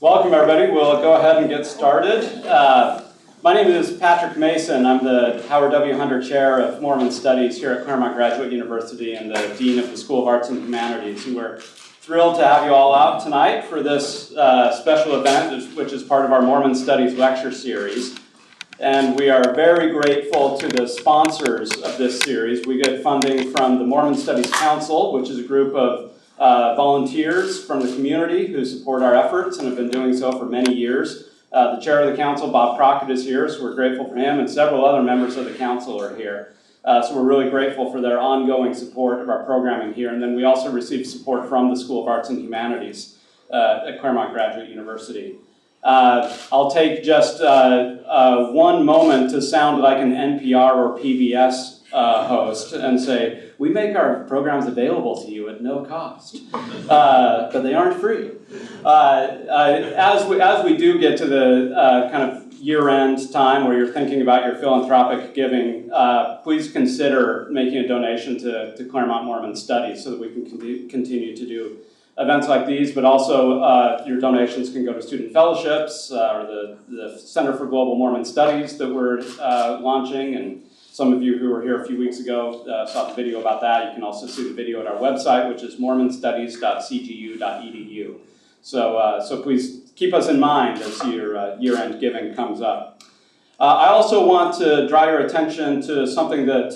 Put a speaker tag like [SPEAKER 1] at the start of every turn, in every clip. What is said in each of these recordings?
[SPEAKER 1] Welcome, everybody. We'll go ahead and get started. My name is Patrick Mason. I'm the Howard W. Hunter Chair of Mormon Studies here at Claremont Graduate University and the Dean of the School of Arts and Humanities. And we're thrilled to have you all out tonight for this special event, which is part of our Mormon Studies lecture series. And we are very grateful to the sponsors of this series. We get funding from the Mormon Studies Council, which is a group of volunteers from the community who support our efforts and have been doing so for many years. The chair of the council, Bob Crockett, is here, so we're grateful for him, and several other members of the council are here. So we're really grateful for their ongoing support of our programming here. And then we also receive support from the School of Arts and Humanities at Claremont Graduate University. I'll take just one moment to sound like an NPR or PBS host and say, we make our programs available to you at no cost, but they aren't free. As we do get to the kind of year-end time where you're thinking about your philanthropic giving, please consider making a donation to Claremont Mormon Studies so that we can continue to do events like these, but also your donations can go to student fellowships or the Center for Global Mormon Studies that we're launching, and some of you who were here a few weeks ago saw the video about that. You can also see the video at our website, which is mormonstudies.cgu.edu. So please keep us in mind as your year-end giving comes up. I also want to draw your attention to something that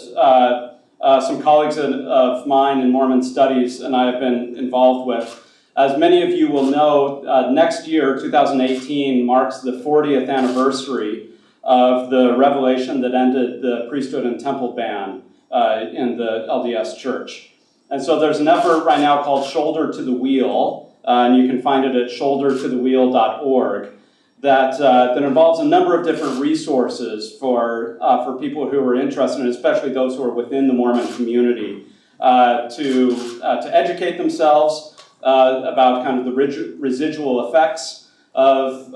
[SPEAKER 1] some colleagues of mine in Mormon Studies and I have been involved with. As many of you will know, next year, 2018, marks the 40th anniversary of the revelation that ended the priesthood and temple ban in the LDS Church. And so there's an effort right now called Shoulder to the Wheel, and you can find it at shouldertothewheel.org, that involves a number of different resources for people who are interested, and especially those who are within the Mormon community, to educate themselves about kind of the residual effects of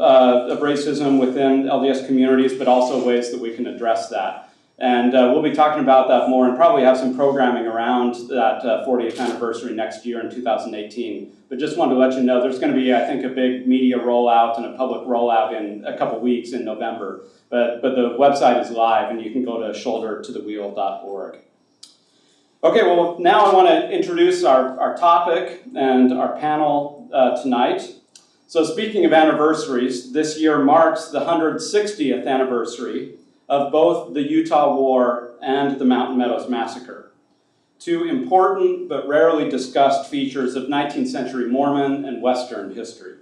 [SPEAKER 1] racism within LDS communities, but also ways that we can address that. And we'll be talking about that more and probably have some programming around that 40th anniversary next year in 2018. But just wanted to let you know there's going to be, I think, a big media rollout and a public rollout in a couple weeks in November. But the website is live, and you can go to shouldertothewheel.org. Okay, well, now I want to introduce our topic and our panel tonight. So speaking of anniversaries, this year marks the 160th anniversary of both the Utah War and the Mountain Meadows Massacre, two important but rarely discussed features of 19th century Mormon and Western history.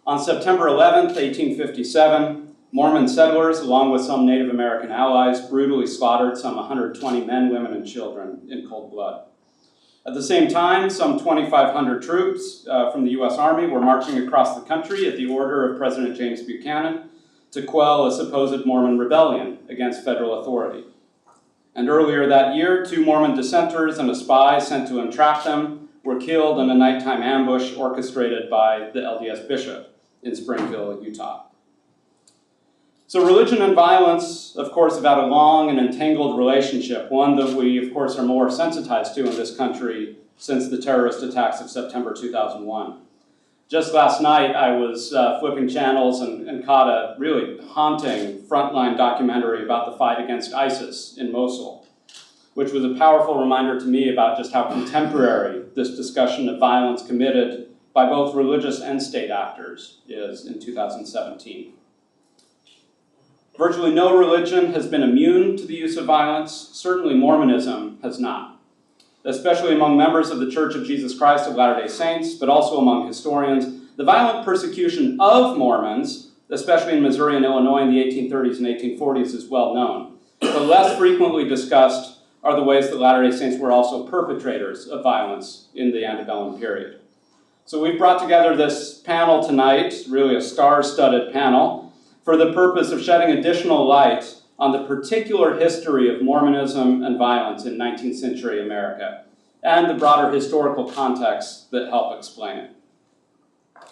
[SPEAKER 1] On September 11th, 1857, Mormon settlers, along with some Native American allies, brutally slaughtered some 120 men, women, and children in cold blood. At the same time, some 2,500 troops from the U.S. Army were marching across the country at the order of President James Buchanan to quell a supposed Mormon rebellion against federal authority. And earlier that year, 2 Mormon dissenters and a spy sent to entrap them were killed in a nighttime ambush orchestrated by the LDS bishop in Springville, Utah. So religion and violence, of course, have had a long and entangled relationship, one that we, of course, are more sensitized to in this country since the terrorist attacks of September 2001. Just last night, I was flipping channels and caught a really haunting frontline documentary about the fight against ISIS in Mosul, which was a powerful reminder to me about just how contemporary this discussion of violence committed by both religious and state actors is in 2017. Virtually no religion has been immune to the use of violence. Certainly Mormonism has not, especially among members of the Church of Jesus Christ of Latter-day Saints, but also among historians. The violent persecution of Mormons, especially in Missouri and Illinois in the 1830s and 1840s, is well known. But less frequently discussed are the ways that Latter-day Saints were also perpetrators of violence in the antebellum period. So we've brought together this panel tonight, really a star-studded panel, for the purpose of shedding additional light on the particular history of Mormonism and violence in 19th century America, and the broader historical contexts that help explain it.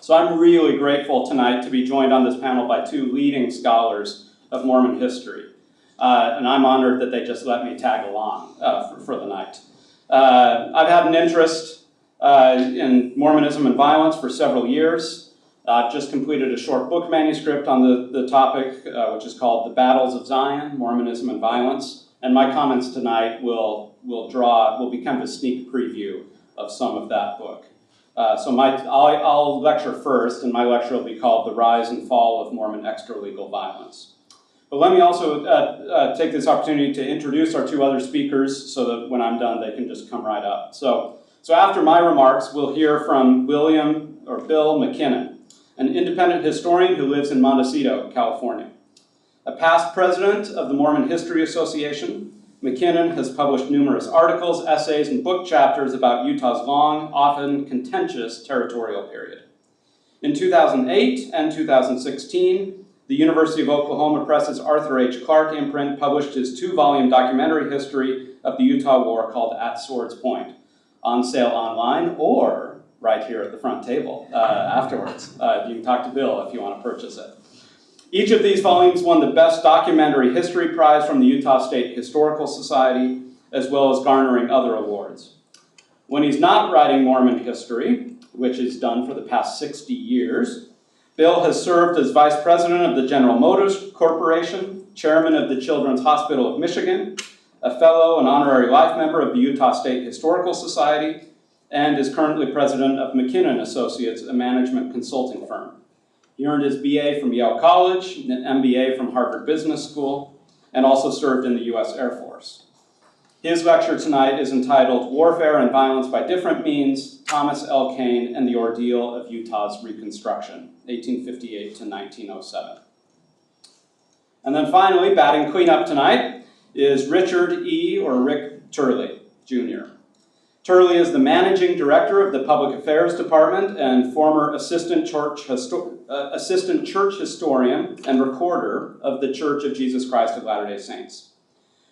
[SPEAKER 1] So I'm really grateful tonight to be joined on this panel by 2 leading scholars of Mormon history. And I'm honored that they just let me tag along for the night. I've had an interest in Mormonism and violence for several years. I've just completed a short book manuscript on the topic, which is called The Battles of Zion, Mormonism and Violence. And my comments tonight will be kind of a sneak preview of some of that book. I'll lecture first, and my lecture will be called The Rise and Fall of Mormon Extralegal Violence. But let me also take this opportunity to introduce our two other speakers so that when I'm done, they can just come right up. So after my remarks, we'll hear from Bill MacKinnon, an independent historian who lives in Montecito, California. A past president of the Mormon History Association, MacKinnon has published numerous articles, essays, and book chapters about Utah's long, often contentious territorial period. In 2008 and 2016, the University of Oklahoma Press's Arthur H. Clarke imprint published his 2-volume documentary history of the Utah War called At Swords Point, on sale online or right here at the front table afterwards. You can talk to Bill if you want to purchase it. Each of these volumes won the Best Documentary History Prize from the Utah State Historical Society, as well as garnering other awards. When he's not writing Mormon history, which he's done for the past 60 years, Bill has served as Vice President of the General Motors Corporation, Chairman of the Children's Hospital of Michigan, a Fellow and Honorary Life Member of the Utah State Historical Society, and is currently president of MacKinnon Associates, a management consulting firm. He earned his BA from Yale College, an MBA from Harvard Business School, and also served in the U.S. Air Force. His lecture tonight is entitled Warfare and Violence by Different Means, Thomas L. Kane and the Ordeal of Utah's Reconstruction, 1858 to 1907. And then finally, batting cleanup tonight is Richard E. or Rick Turley, Jr. Turley is the managing director of the Public Affairs Department and former assistant church historian and recorder of the Church of Jesus Christ of Latter-day Saints.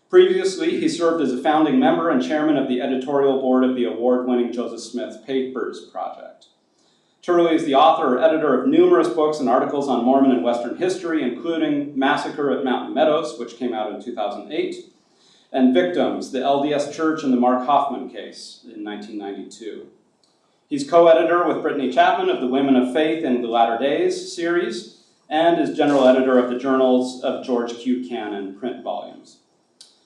[SPEAKER 1] Previously, he served as a founding member and chairman of the editorial board of the award-winning Joseph Smith Papers Project. Turley is the author or editor of numerous books and articles on Mormon and Western history, including Massacre at Mountain Meadows, which came out in 2008, and Victims, the LDS Church and the Mark Hoffman Case in 1992. He's co-editor with Brittany Chapman of the Women of Faith in the Latter Days series, and is general editor of the Journals of George Q. Cannon print volumes.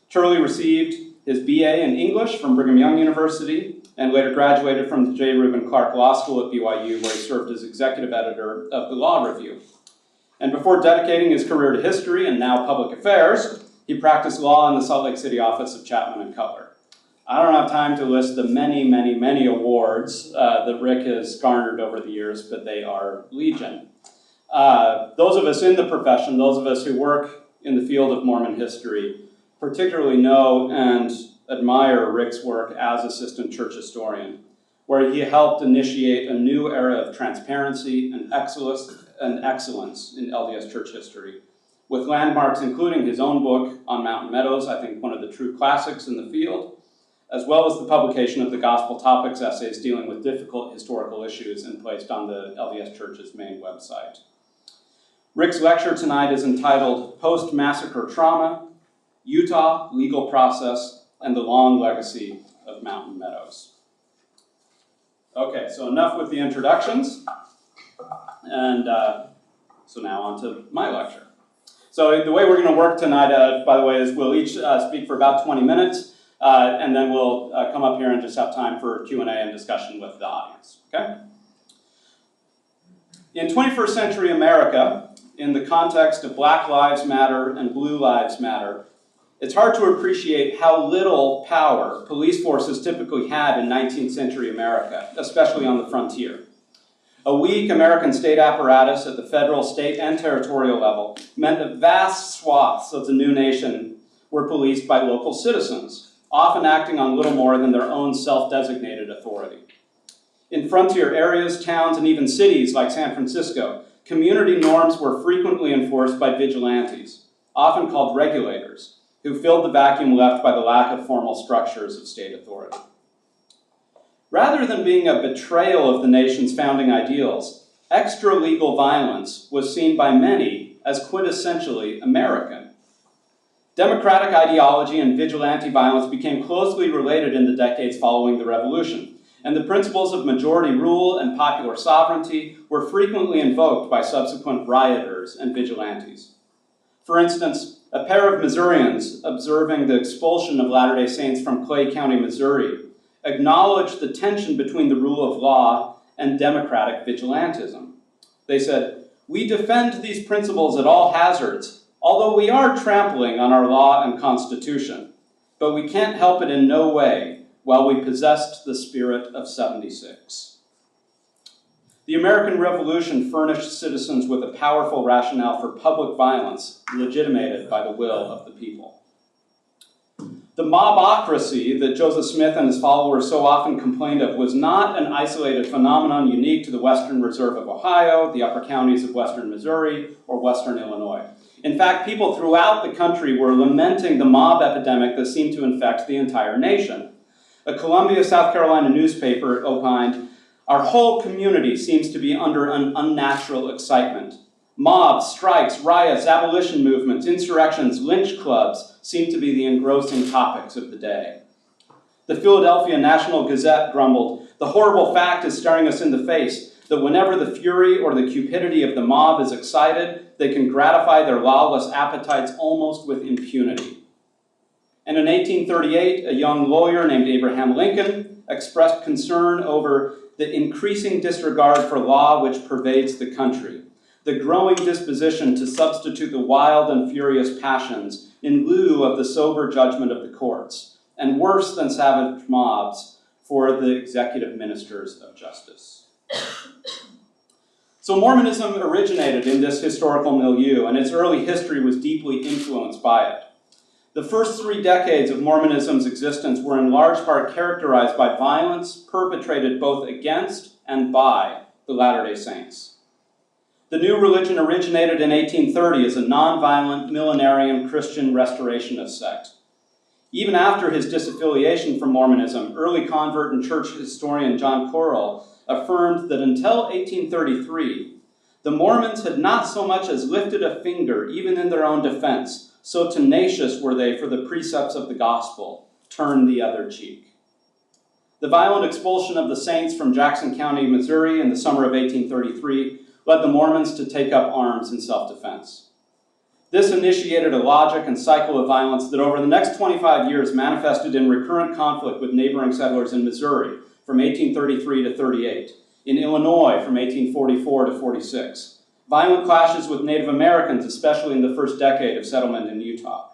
[SPEAKER 1] Turley received his BA in English from Brigham Young University, and later graduated from the J. Reuben Clark Law School at BYU, where he served as executive editor of the Law Review. And before dedicating his career to history and now public affairs, he practiced law in the Salt Lake City office of Chapman and Cutler. I don't have time to list the many, many, many awards that Rick has garnered over the years, but they are legion. Those of us in the profession, those of us who work in the field of Mormon history, particularly know and admire Rick's work as assistant church historian, where he helped initiate a new era of transparency and excellence in LDS church history, with landmarks including his own book on Mountain Meadows, I think one of the true classics in the field, as well as the publication of the Gospel Topics essays dealing with difficult historical issues and placed on the LDS Church's main website. Rick's lecture tonight is entitled Post-Massacre Trauma, Utah, Legal Process, and the Long Legacy of Mountain Meadows. Okay, so enough with the introductions, and so now on to my lecture. So the way we're going to work tonight, by the way, is we'll each speak for about 20 minutes, and then we'll come up here and just have time for Q&A and discussion with the audience, okay? In 21st century America, in the context of Black Lives Matter and Blue Lives Matter, it's hard to appreciate how little power police forces typically had in 19th century America, especially on the frontier. A weak American state apparatus at the federal, state, and territorial level meant that vast swaths of the new nation were policed by local citizens, often acting on little more than their own self-designated authority. In frontier areas, towns, and even cities like San Francisco, community norms were frequently enforced by vigilantes, often called regulators, who filled the vacuum left by the lack of formal structures of state authority. Rather than being a betrayal of the nation's founding ideals, extra-legal violence was seen by many as quintessentially American. Democratic ideology and vigilante violence became closely related in the decades following the Revolution, and the principles of majority rule and popular sovereignty were frequently invoked by subsequent rioters and vigilantes. For instance, a pair of Missourians observing the expulsion of Latter-day Saints from Clay County, Missouri, acknowledged the tension between the rule of law and democratic vigilantism. They said, "We defend these principles at all hazards, although we are trampling on our law and constitution, but we can't help it in no way while we possessed the spirit of '76. The American Revolution furnished citizens with a powerful rationale for public violence legitimated by the will of the people. The mobocracy that Joseph Smith and his followers so often complained of was not an isolated phenomenon unique to the Western Reserve of Ohio, the upper counties of Western Missouri, or Western Illinois. In fact, people throughout the country were lamenting the mob epidemic that seemed to infect the entire nation. A Columbia, South Carolina newspaper opined, "Our whole community seems to be under an unnatural excitement. Mobs, strikes, riots, abolition movements, insurrections, lynch clubs seem to be the engrossing topics of the day." The Philadelphia National Gazette grumbled, "The horrible fact is staring us in the face that whenever the fury or the cupidity of the mob is excited, they can gratify their lawless appetites almost with impunity." And in 1838, a young lawyer named Abraham Lincoln expressed concern over the increasing disregard for law which pervades the country, the growing disposition to substitute the wild and furious passions in lieu of the sober judgment of the courts, and worse than savage mobs, for the executive ministers of justice. So Mormonism originated in this historical milieu, and its early history was deeply influenced by it. The first 3 decades of Mormonism's existence were in large part characterized by violence perpetrated both against and by the Latter-day Saints. The new religion originated in 1830 as a nonviolent millenarian Christian restorationist sect. Even after his disaffiliation from Mormonism, early convert and church historian John Corrill affirmed that until 1833, the Mormons had not so much as lifted a finger, even in their own defense, so tenacious were they for the precepts of the gospel, turn the other cheek. The violent expulsion of the Saints from Jackson County, Missouri in the summer of 1833 led the Mormons to take up arms in self-defense. This initiated a logic and cycle of violence that over the next 25 years manifested in recurrent conflict with neighboring settlers in Missouri from 1833 to 38, in Illinois from 1844 to 46, violent clashes with Native Americans, especially in the first decade of settlement in Utah,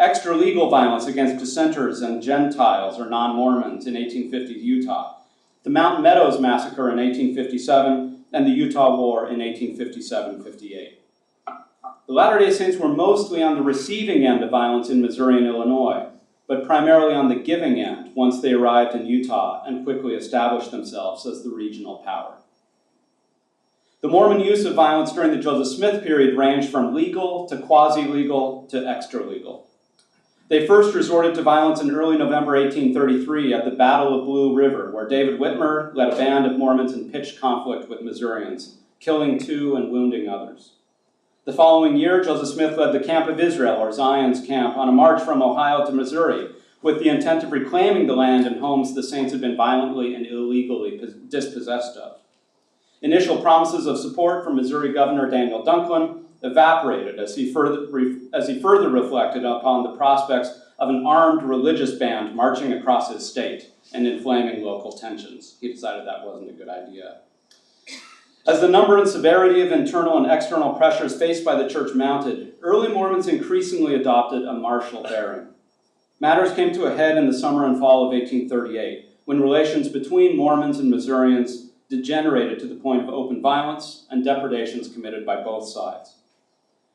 [SPEAKER 1] extralegal violence against dissenters and Gentiles or non-Mormons in 1850 Utah, the Mountain Meadows Massacre in 1857, and the Utah War in 1857-58. The Latter-day Saints were mostly on the receiving end of violence in Missouri and Illinois, but primarily on the giving end once they arrived in Utah and quickly established themselves as the regional power. The Mormon use of violence during the Joseph Smith period ranged from legal to quasi-legal to extra-legal. They first resorted to violence in early November 1833 at the Battle of Blue River, where David Whitmer led a band of Mormons in pitched conflict with Missourians, killing 2 and wounding others. The following year, Joseph Smith led the Camp of Israel, or Zion's Camp, on a march from Ohio to Missouri, with the intent of reclaiming the land and homes the Saints had been violently and illegally dispossessed of. Initial promises of support from Missouri Governor Daniel Dunklin evaporated as he further reflected upon the prospects of an armed religious band marching across his state and inflaming local tensions. He decided that wasn't a good idea. As the number and severity of internal and external pressures faced by the church mounted, early Mormons increasingly adopted a martial bearing. Matters came to a head in the summer and fall of 1838, when relations between Mormons and Missourians degenerated to the point of open violence and depredations committed by both sides.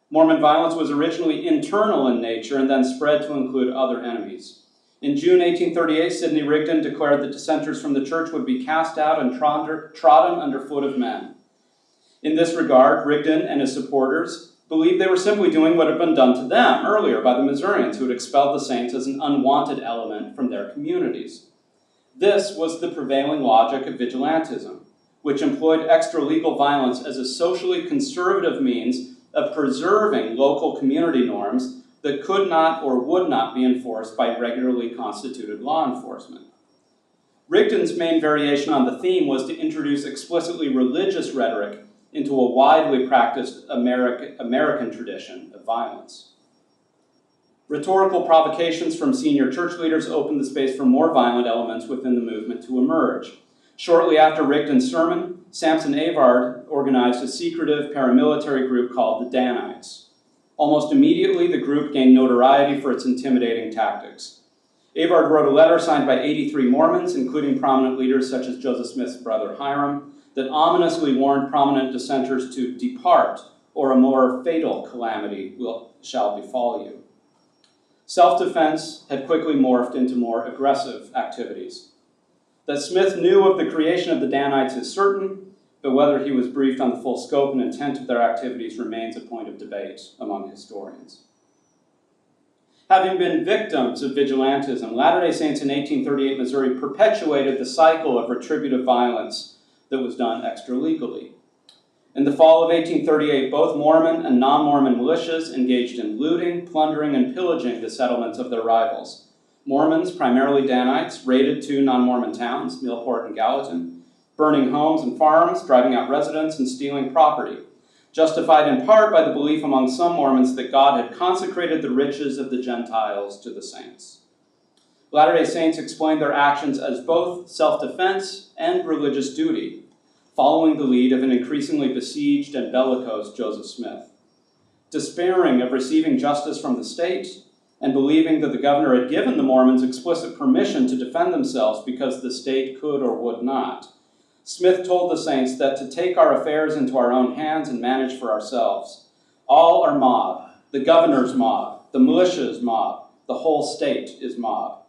[SPEAKER 1] Mormon violence was originally internal in nature and then spread to include other enemies. In June 1838, Sidney Rigdon declared that dissenters from the church would be cast out and trodden underfoot of men. In this regard, Rigdon and his supporters believed they were simply doing what had been done to them earlier by the Missourians, who had expelled the Saints as an unwanted element from their communities. This was the prevailing logic of vigilantism, which employed extra-legal violence as a socially conservative means of preserving local community norms that could not or would not be enforced by regularly constituted law enforcement. Rigdon's main variation on the theme was to introduce explicitly religious rhetoric into a widely practiced American tradition of violence. Rhetorical provocations from senior church leaders opened the space for more violent elements within the movement to emerge. Shortly after Rigdon's sermon, Samson Avard organized a secretive paramilitary group called the Danites. Almost immediately, the group gained notoriety for its intimidating tactics. Avard wrote a letter signed by 83 Mormons, including prominent leaders such as Joseph Smith's brother Hiram, that ominously warned prominent dissenters to depart, or a more fatal calamity shall befall you. Self-defense had quickly morphed into more aggressive activities. That Smith knew of the creation of the Danites is certain, but whether he was briefed on the full scope and intent of their activities remains a point of debate among historians. Having been victims of vigilantism, Latter-day Saints in 1838 Missouri perpetuated the cycle of retributive violence that was done extra-legally. In the fall of 1838, both Mormon and non-Mormon militias engaged in looting, plundering, and pillaging the settlements of their rivals. Mormons, primarily Danites, raided two non-Mormon towns, Millport and Gallatin, burning homes and farms, driving out residents, and stealing property, justified in part by the belief among some Mormons that God had consecrated the riches of the Gentiles to the saints. Latter-day Saints explained their actions as both self-defense and religious duty, following the lead of an increasingly besieged and bellicose Joseph Smith. Despairing of receiving justice from the state, and believing that the governor had given the Mormons explicit permission to defend themselves because the state could or would not, Smith told the saints that to take our affairs into our own hands and manage for ourselves. All are mob, the governor's mob, the militia's mob, the whole state is mob.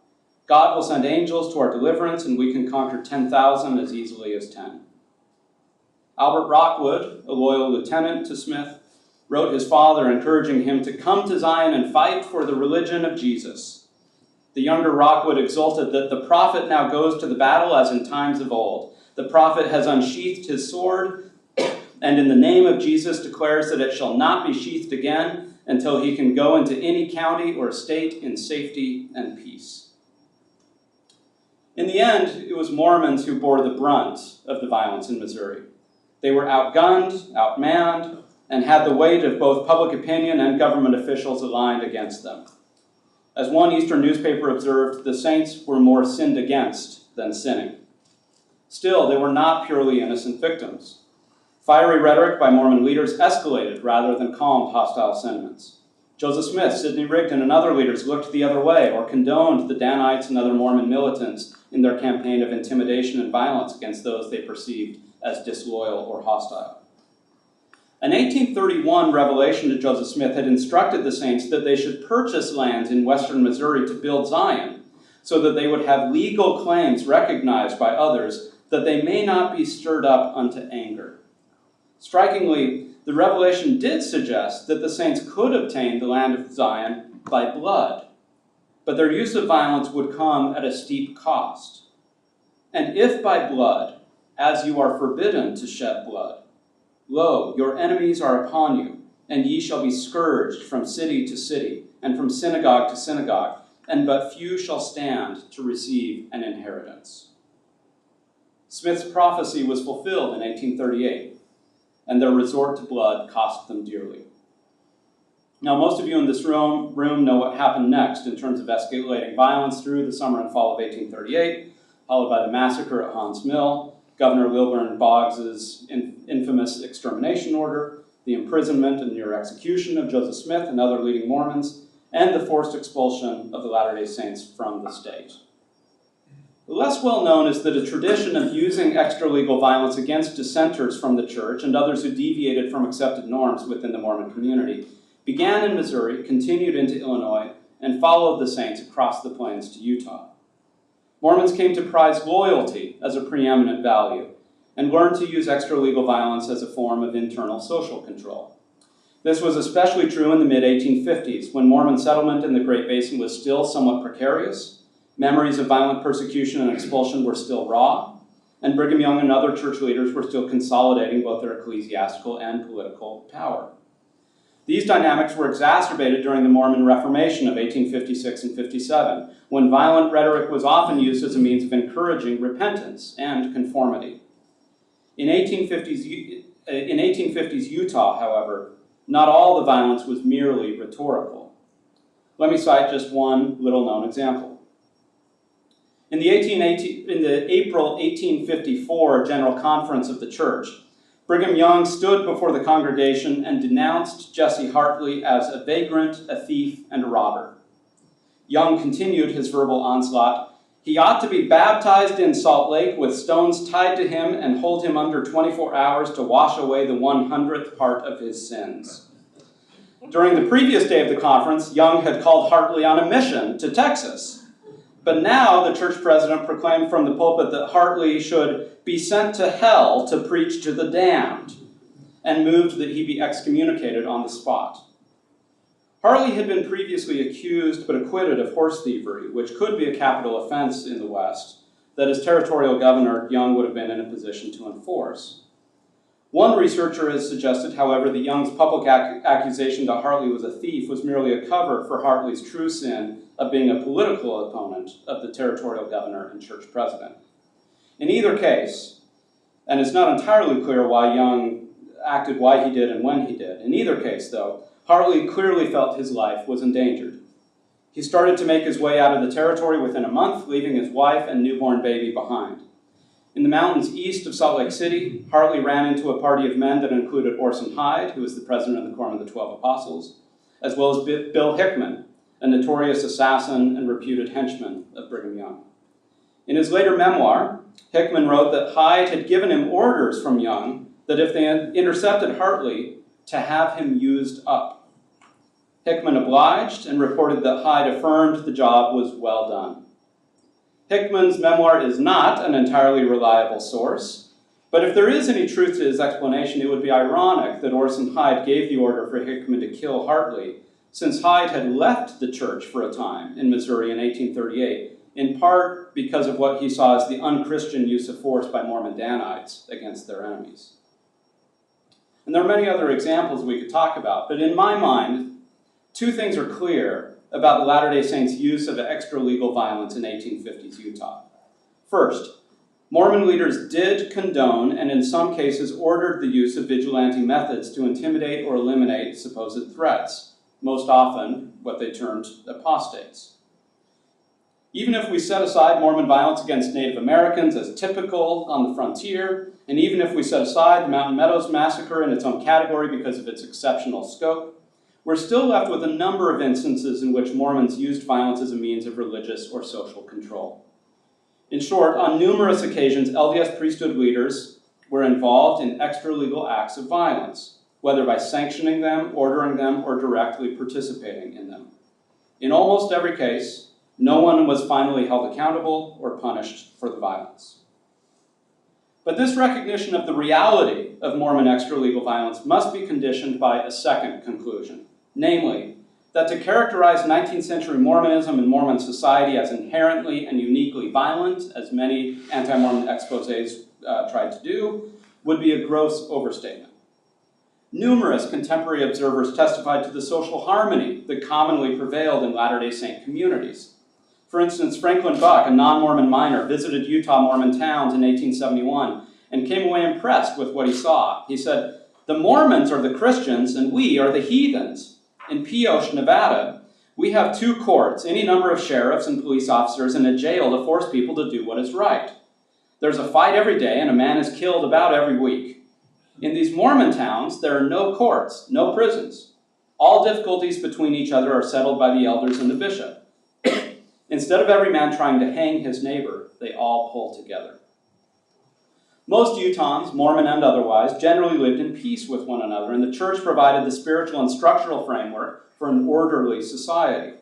[SPEAKER 1] God will send angels to our deliverance, and we can conquer 10,000 as easily as 10. Albert Rockwood, a loyal lieutenant to Smith, wrote his father encouraging him to come to Zion and fight for the religion of Jesus. The younger Rockwood exulted that the prophet now goes to the battle as in times of old. The prophet has unsheathed his sword, and in the name of Jesus declares that it shall not be sheathed again until he can go into any county or state in safety and peace. In the end, it was Mormons who bore the brunt of the violence in Missouri. They were outgunned, outmanned, and had the weight of both public opinion and government officials aligned against them. As one Eastern newspaper observed, the saints were more sinned against than sinning. Still, they were not purely innocent victims. Fiery rhetoric by Mormon leaders escalated rather than calmed hostile sentiments. Joseph Smith, Sidney Rigdon, and other leaders looked the other way or condoned the Danites and other Mormon militants in their campaign of intimidation and violence against those they perceived as disloyal or hostile. An 1831 revelation to Joseph Smith had instructed the saints that they should purchase lands in western Missouri to build Zion, so that they would have legal claims recognized by others, that they may not be stirred up unto anger. Strikingly, the revelation did suggest that the saints could obtain the land of Zion by blood, but their use of violence would come at a steep cost. And if by blood, as you are forbidden to shed blood, lo, your enemies are upon you, and ye shall be scourged from city to city, and from synagogue to synagogue, and but few shall stand to receive an inheritance. Smith's prophecy was fulfilled in 1838, and their resort to blood cost them dearly. Now, most of you in this room know what happened next in terms of escalating violence through the summer and fall of 1838, followed by the massacre at Haun's Mill, Governor Lilburn Boggs's infamous extermination order, the imprisonment and near execution of Joseph Smith and other leading Mormons, and the forced expulsion of the Latter-day Saints from the state. Less well known is that a tradition of using extra-legal violence against dissenters from the church and others who deviated from accepted norms within the Mormon community began in Missouri, continued into Illinois, and followed the Saints across the plains to Utah. Mormons came to prize loyalty as a preeminent value and learned to use extra-legal violence as a form of internal social control. This was especially true in the mid-1850s, when Mormon settlement in the Great Basin was still somewhat precarious, memories of violent persecution and expulsion were still raw, and Brigham Young and other church leaders were still consolidating both their ecclesiastical and political power. These dynamics were exacerbated during the Mormon Reformation of 1856 and 57, when violent rhetoric was often used as a means of encouraging repentance and conformity. In 1850s Utah, however, not all the violence was merely rhetorical. Let me cite just one little-known example. In the April 1854 General Conference of the Church, Brigham Young stood before the congregation and denounced Jesse Hartley as a vagrant, a thief, and a robber. Young continued his verbal onslaught. He ought to be baptized in Salt Lake with stones tied to him and hold him under 24 hours to wash away the 100th part of his sins. During the previous day of the conference, Young had called Hartley on a mission to Texas. But now the church president proclaimed from the pulpit that Hartley should be sent to hell to preach to the damned, and moved that he be excommunicated on the spot. Hartley had been previously accused but acquitted of horse thievery, which could be a capital offense in the West, that as territorial governor, Young would have been in a position to enforce. One researcher has suggested, however, that Young's public accusation that Hartley was a thief was merely a cover for Hartley's true sin of being a political opponent of the territorial governor and church president. In either case, and it's not entirely clear why Young acted why he did and when he did, in either case, though, Hartley clearly felt his life was endangered. He started to make his way out of the territory within a month, leaving his wife and newborn baby behind. In the mountains east of Salt Lake City, Hartley ran into a party of men that included Orson Hyde, who was the president of the Quorum of the 12 Apostles, as well as Bill Hickman, a notorious assassin and reputed henchman of Brigham Young. In his later memoir, Hickman wrote that Hyde had given him orders from Young that if they had intercepted Hartley, to have him used up. Hickman obliged and reported that Hyde affirmed the job was well done. Hickman's memoir is not an entirely reliable source, but if there is any truth to his explanation, it would be ironic that Orson Hyde gave the order for Hickman to kill Hartley, since Hyde had left the church for a time in Missouri in 1838, in part because of what he saw as the unchristian use of force by Mormon Danites against their enemies. And there are many other examples we could talk about, but in my mind, two things are clear about the Latter-day Saints' use of extralegal violence in 1850s Utah. First, Mormon leaders did condone and in some cases ordered the use of vigilante methods to intimidate or eliminate supposed threats, most often what they termed apostates. Even if we set aside Mormon violence against Native Americans as typical on the frontier, and even if we set aside the Meadows Massacre in its own category because of its exceptional scope, we're still left with a number of instances in which Mormons used violence as a means of religious or social control. In short, on numerous occasions, LDS priesthood leaders were involved in extralegal acts of violence, whether by sanctioning them, ordering them, or directly participating in them. In almost every case, no one was finally held accountable or punished for the violence. But this recognition of the reality of Mormon extralegal violence must be conditioned by a second conclusion, namely, that to characterize 19th century Mormonism and Mormon society as inherently and uniquely violent, as many anti-Mormon exposés tried to do, would be a gross overstatement. Numerous contemporary observers testified to the social harmony that commonly prevailed in Latter-day Saint communities. For instance, Franklin Buck, a non-Mormon miner, visited Utah Mormon towns in 1871 and came away impressed with what he saw. He said, "The Mormons are the Christians and we are the heathens. In Pioche, Nevada, we have 2 courts, any number of sheriffs and police officers, and a jail to force people to do what is right. There's a fight every day and a man is killed about every week. In these Mormon towns, there are no courts, no prisons. All difficulties between each other are settled by the elders and the bishop. Instead of every man trying to hang his neighbor, they all pull together." Most Utahns, Mormon and otherwise, generally lived in peace with one another, and the church provided the spiritual and structural framework for an orderly society.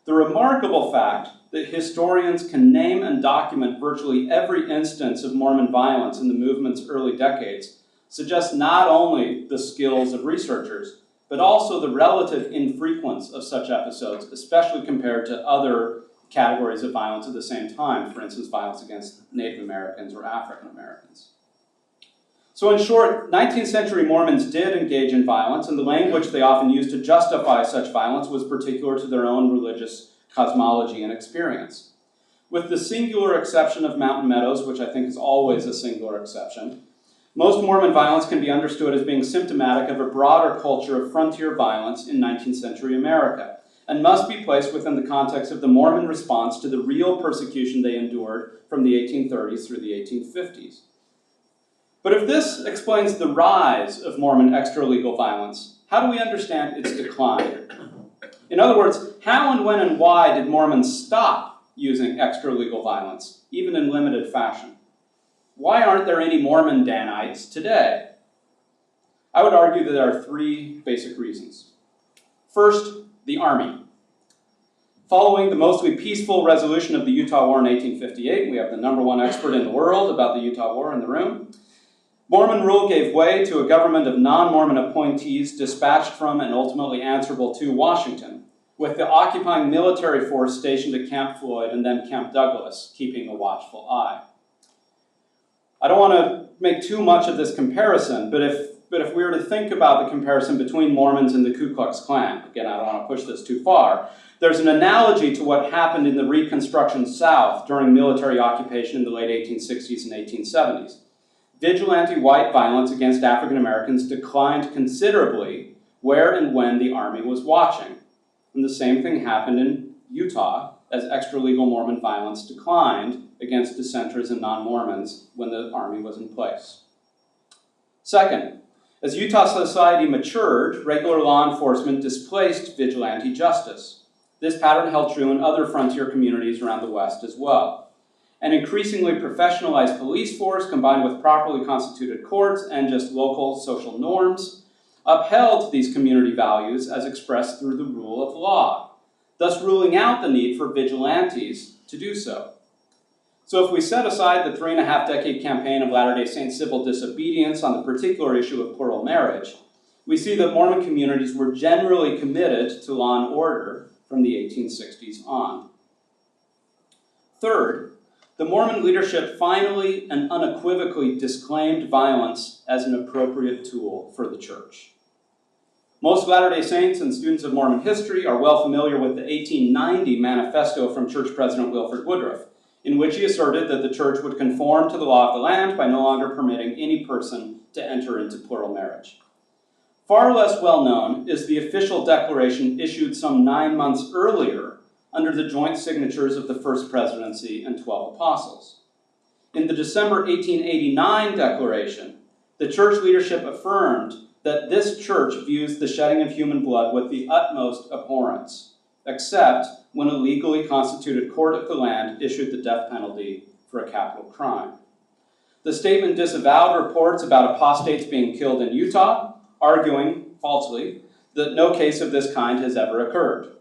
[SPEAKER 1] The remarkable fact that historians can name and document virtually every instance of Mormon violence in the movement's early decades suggests not only the skills of researchers, but also the relative infrequence of such episodes, especially compared to other categories of violence at the same time, for instance, violence against Native Americans or African Americans. So in short, 19th century Mormons did engage in violence, and the language they often used to justify such violence was particular to their own religious cosmology and experience. With the singular exception of Mountain Meadows, which I think is always a singular exception, most Mormon violence can be understood as being symptomatic of a broader culture of frontier violence in 19th century America, and must be placed within the context of the Mormon response to the real persecution they endured from the 1830s through the 1850s. But if this explains the rise of Mormon extralegal violence, how do we understand its decline? In other words, how and when and why did Mormons stop using extralegal violence, even in limited fashion? Why aren't there any Mormon Danites today? I would argue that there are three basic reasons. First, the Army. Following the mostly peaceful resolution of the Utah War in 1858, we have the #1 expert in the world about the Utah War in the room, Mormon rule gave way to a government of non-Mormon appointees dispatched from and ultimately answerable to Washington, with the occupying military force stationed at Camp Floyd and then Camp Douglas, keeping a watchful eye. I don't want to make too much of this comparison, but if we were to think about the comparison between Mormons and the Ku Klux Klan, again, I don't want to push this too far, there's an analogy to what happened in the Reconstruction South during military occupation in the late 1860s and 1870s. Vigilante white violence against African Americans declined considerably where and when the Army was watching. And the same thing happened in Utah as extralegal Mormon violence declined against dissenters and non-Mormons when the Army was in place. Second, as Utah society matured, regular law enforcement displaced vigilante justice. This pattern held true in other frontier communities around the West as well. An increasingly professionalized police force combined with properly constituted courts and just local social norms upheld these community values as expressed through the rule of law, thus ruling out the need for vigilantes to do so. So if we set aside the 3.5-decade campaign of Latter-day Saint civil disobedience on the particular issue of plural marriage, we see that Mormon communities were generally committed to law and order from the 1860s on. Third, the Mormon leadership finally and unequivocally disclaimed violence as an appropriate tool for the church. Most Latter-day Saints and students of Mormon history are well familiar with the 1890 manifesto from Church President Wilford Woodruff, in which he asserted that the church would conform to the law of the land by no longer permitting any person to enter into plural marriage. Far less well known is the official declaration issued some 9 months earlier under the joint signatures of the First Presidency and 12 Apostles. In the December 1889 declaration, the church leadership affirmed that this church views the shedding of human blood with the utmost abhorrence, except when a legally constituted court of the land issued the death penalty for a capital crime. The statement disavowed reports about apostates being killed in Utah, arguing, falsely, that no case of this kind has ever occurred.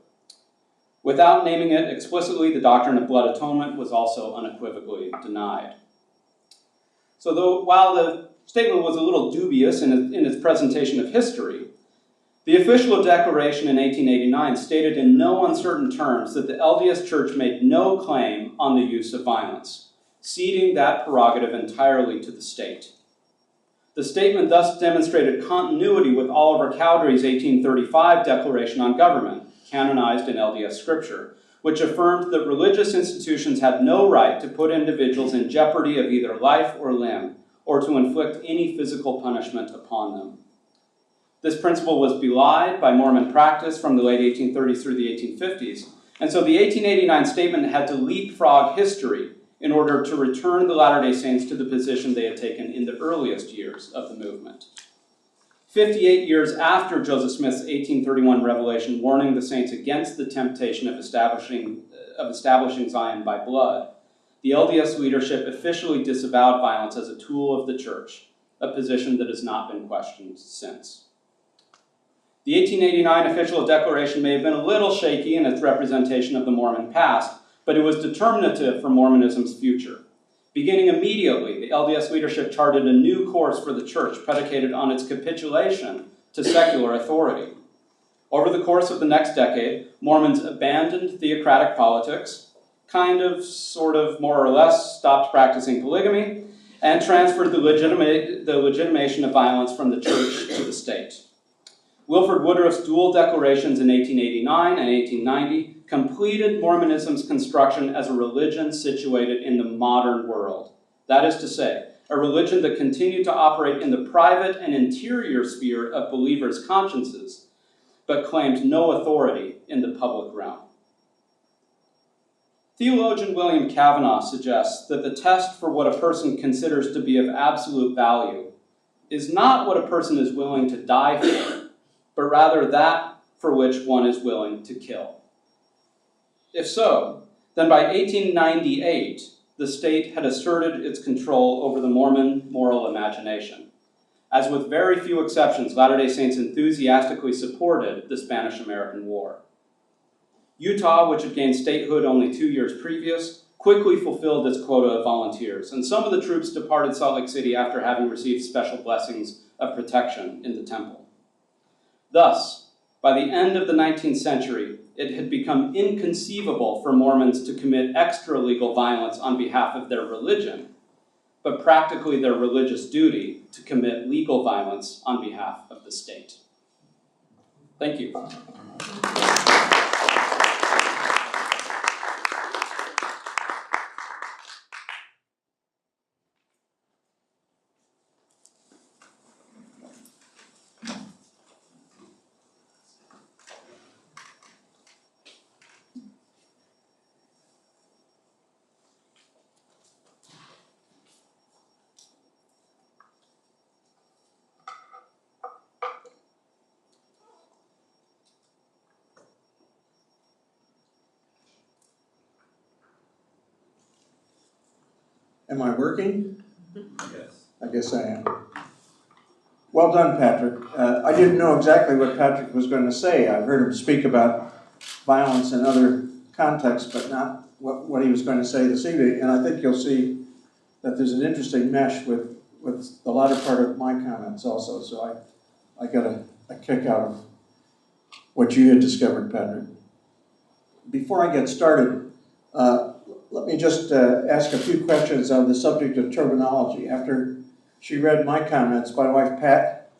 [SPEAKER 1] Without naming it explicitly, the doctrine of blood atonement was also unequivocally denied. So while the statement was a little dubious in its presentation of history, the official declaration in 1889 stated in no uncertain terms that the LDS Church made no claim on the use of violence, ceding that prerogative entirely to the state. The statement thus demonstrated continuity with Oliver Cowdery's 1835 Declaration on Government, canonized in LDS Scripture, which affirmed that religious institutions had no right to put individuals in jeopardy of either life or limb, or to inflict any physical punishment upon them. This principle was belied by Mormon practice from the late 1830s through the 1850s, and so the 1889 statement had to leapfrog history in order to return the Latter-day Saints to the position they had taken in the earliest years of the movement. 58 years after Joseph Smith's 1831 revelation warning the saints against the temptation of establishing Zion by blood, the LDS leadership officially disavowed violence as a tool of the church, a position that has not been questioned since. The 1889 official declaration may have been a little shaky in its representation of the Mormon past, but it was determinative for Mormonism's future. Beginning immediately, the LDS leadership charted a new course for the church predicated on its capitulation to secular authority. Over the course of the next decade, Mormons abandoned theocratic politics, sort of, more or less, stopped practicing polygamy, and transferred the legitimation of violence from the church to the state. Wilford Woodruff's dual declarations in 1889 and 1890 completed Mormonism's construction as a religion situated in the modern world. That is to say, a religion that continued to operate in the private and interior sphere of believers' consciences, but claimed no authority in the public realm. Theologian William Cavanaugh suggests that the test for what a person considers to be of absolute value is not what a person is willing to die for, but rather that for which one is willing to kill. If so, then by 1898, the state had asserted its control over the Mormon moral imagination. As with very few exceptions, Latter-day Saints enthusiastically supported the Spanish-American War. Utah, which had gained statehood only 2 years previous, quickly fulfilled its quota of volunteers, and some of the troops departed Salt Lake City after having received special blessings of protection in the temple. Thus, by the end of the 19th century, it had become inconceivable for Mormons to commit extra-legal violence on behalf of their religion, but practically their religious duty to commit legal violence on behalf of the state. Thank you.
[SPEAKER 2] Am I working?
[SPEAKER 3] Yes.
[SPEAKER 2] I guess I am. Well done, Patrick. I didn't know exactly what Patrick was going to say. I've heard him speak about violence in other contexts, but not what he was going to say this evening. And I think you'll see that there's an interesting mesh with the latter part of my comments also. So I got a kick out of what you had discovered, Patrick. Before I get started, let me just ask a few questions on the subject of terminology. After she read my comments, my wife Pat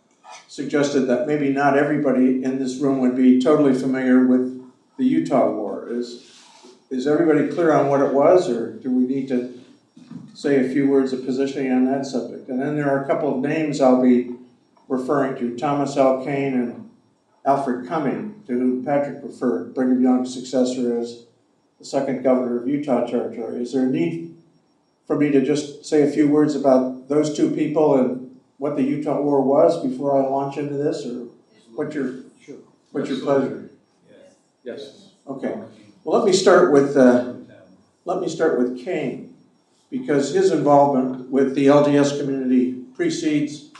[SPEAKER 2] suggested that maybe not everybody in this room would be totally familiar with the Utah War. Is everybody clear on what it was, or do we need to say a few words of positioning on that subject? And then there are a couple of names I'll be referring to, Thomas L. Kane and Alfred Cumming, to whom Patrick referred, Brigham Young's successor as the second governor of Utah Territory. Is there a need for me to just say a few words about those two people and what the Utah War was before I launch into this, or what's your pleasure?
[SPEAKER 1] Yes.
[SPEAKER 2] Okay. Well, let me start with Kane, because his involvement with the LDS community precedes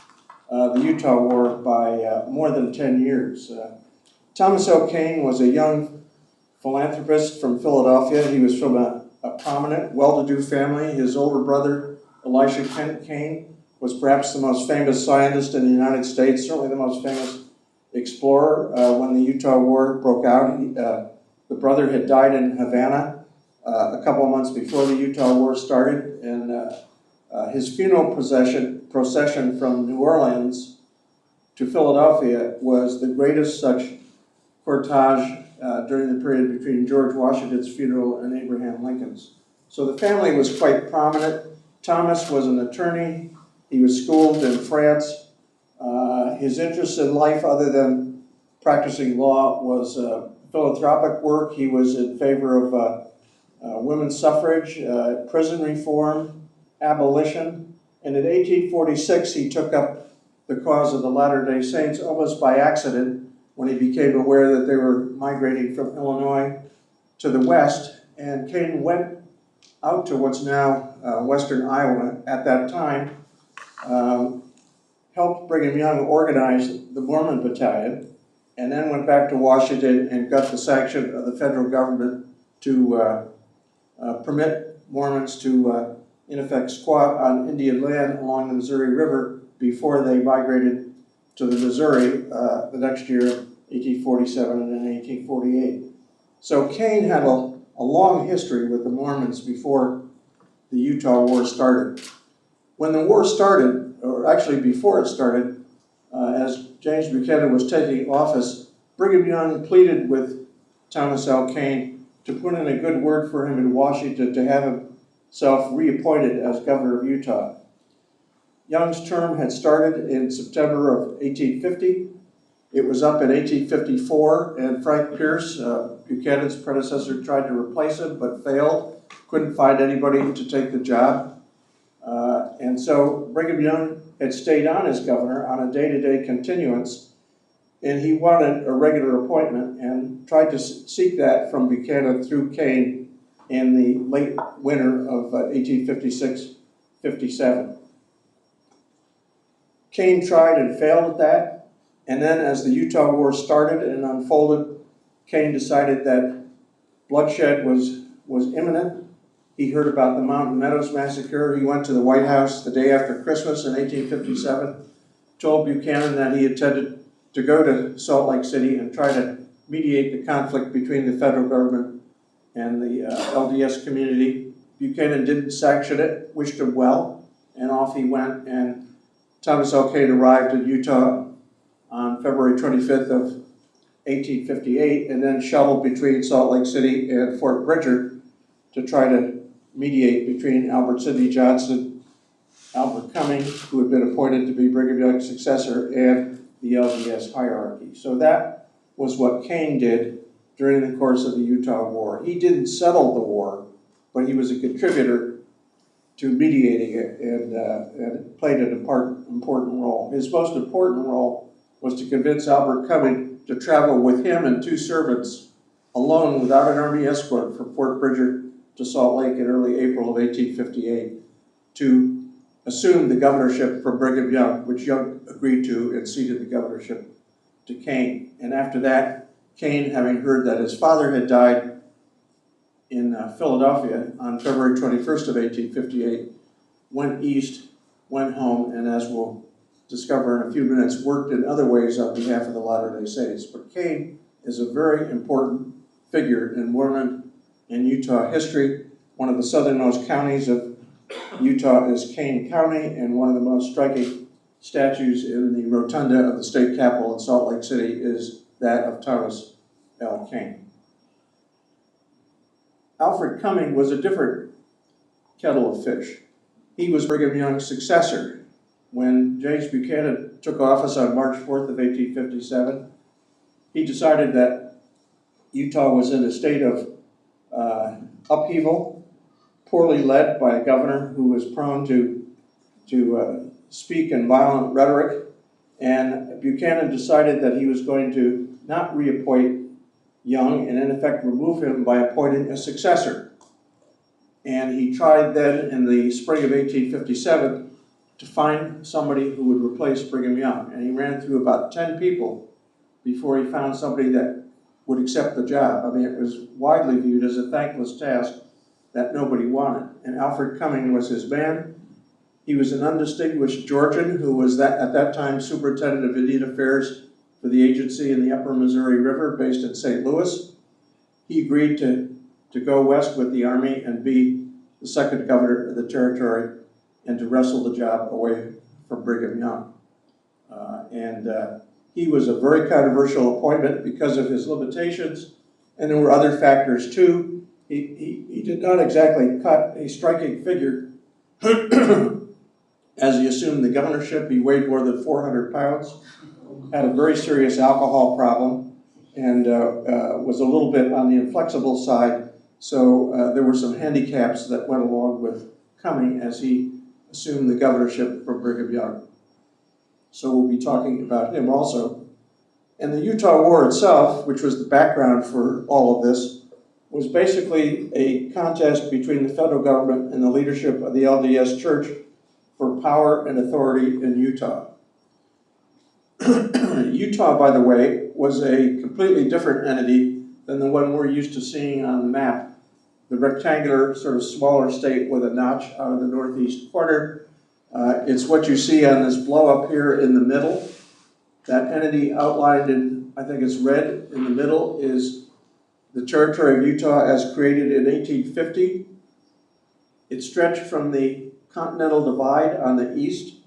[SPEAKER 2] the Utah War by more than 10 years. Thomas L. Kane was a young philanthropist from Philadelphia. He was from a prominent, well-to-do family. His older brother, Elisha Kent Kane, was perhaps the most famous scientist in the United States, certainly the most famous explorer. When the Utah War broke out, the brother had died in Havana a couple of months before the Utah War started, and his funeral procession from New Orleans to Philadelphia was the greatest such cortege during the period between George Washington's funeral and Abraham Lincoln's. So the family was quite prominent. Thomas was an attorney. He was schooled in France. His interest in life, other than practicing law, was philanthropic work. He was in favor of women's suffrage, prison reform, abolition. And in 1846, he took up the cause of the Latter-day Saints almost by accident, when he became aware that they were migrating from Illinois to the west. And Kane went out to what's now western Iowa at that time, helped Brigham Young organize the Mormon Battalion, and then went back to Washington and got the sanction of the federal government to permit Mormons to, in effect, squat on Indian land along the Missouri River before they migrated to the Missouri the next year, 1847 and then 1848. So Kane had a long history with the Mormons before the Utah War started. When the war started, or actually before it started, as James Buchanan was taking office, Brigham Young pleaded with Thomas L. Kane to put in a good word for him in Washington to have himself reappointed as governor of Utah. Young's term had started in September of 1850. It was up in 1854, and Frank Pierce, Buchanan's predecessor, tried to replace him but failed, couldn't find anybody to take the job. And so Brigham Young had stayed on as governor on a day-to-day continuance, and he wanted a regular appointment and tried to seek that from Buchanan through Kane in the late winter of 1856-57. Kane tried and failed at that, and then as the Utah War started and unfolded, Kane decided that bloodshed was imminent. He heard about the Meadows Massacre. He went to the White House the day after Christmas in 1857, told Buchanan that he intended to go to Salt Lake City and try to mediate the conflict between the federal government and the LDS community. Buchanan didn't sanction it, wished him well, and off he went. And Thomas L. Kane arrived in Utah on February 25th of 1858, and then shuttled between Salt Lake City and Fort Bridger to try to mediate between Albert Sidney Johnston, Albert Cumming, who had been appointed to be Brigham Young's successor, and the LDS hierarchy. So that was what Kane did during the course of the Utah War. He didn't settle the war, but he was a contributor to mediating it and played an important role. His most important role was to convince Albert Cumming to travel with him and two servants alone without an army escort from Fort Bridger to Salt Lake in early April of 1858 to assume the governorship from Brigham Young, which Young agreed to and ceded the governorship to Kane. And after that, Kane, having heard that his father had died in Philadelphia on February 21st of 1858, went east, went home, and as we'll discover in a few minutes, worked in other ways on behalf of the Latter-day Saints. But Kane is a very important figure in Mormon and Utah history. One of the southernmost counties of Utah is Kane County, and one of the most striking statues in the rotunda of the state capitol in Salt Lake City is that of Thomas L. Kane. Alfred Cumming was a different kettle of fish. He was Brigham Young's successor. When James Buchanan took office on March 4th of 1857, he decided that Utah was in a state of upheaval, poorly led by a governor who was prone to speak in violent rhetoric, and Buchanan decided that he was going to not reappoint Young and in effect remove him by appointing a successor. And he tried then in the spring of 1857 to find somebody who would replace Brigham Young, and he ran through about 10 people before he found somebody that would accept the job. I mean, it was widely viewed as a thankless task that nobody wanted, and Alfred Cumming was his man. He was an undistinguished Georgian who was at that time superintendent of Indian Affairs for the agency in the upper Missouri River based in St. Louis. He agreed to go west with the army and be the second governor of the territory and to wrestle the job away from Brigham Young. He was a very controversial appointment because of his limitations, and there were other factors too. He did not exactly cut a striking figure. As he assumed the governorship, he weighed more than 400 pounds, had a very serious alcohol problem, and was a little bit on the inflexible side. So there were some handicaps that went along with Cumming as he assumed the governorship from Brigham Young. So we'll be talking about him also. And the Utah War itself, which was the background for all of this, was basically a contest between the federal government and the leadership of the LDS Church for power and authority in Utah. Utah, by the way, was a completely different entity than the one we're used to seeing on the map. The rectangular, sort of smaller state with a notch out of the northeast corner. It's what you see on this blow up here in the middle. That entity outlined in, I think it's red in the middle, is the territory of Utah as created in 1850. It stretched from the Continental Divide on the east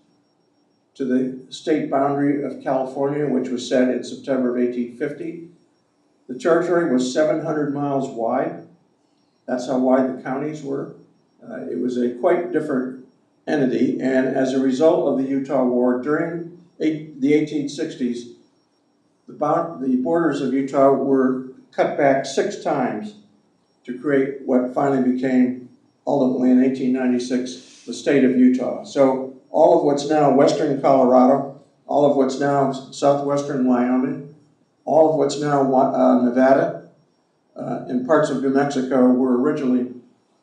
[SPEAKER 2] to the state boundary of California, which was set in September of 1850. The territory was 700 miles wide. That's how wide the counties were. It was a quite different entity, and as a result of the Utah War during the 1860s, the borders of Utah were cut back 6 times to create what finally became, ultimately in 1896, the state of Utah. So all of what's now western Colorado, all of what's now southwestern Wyoming, all of what's now Nevada, and parts of New Mexico were originally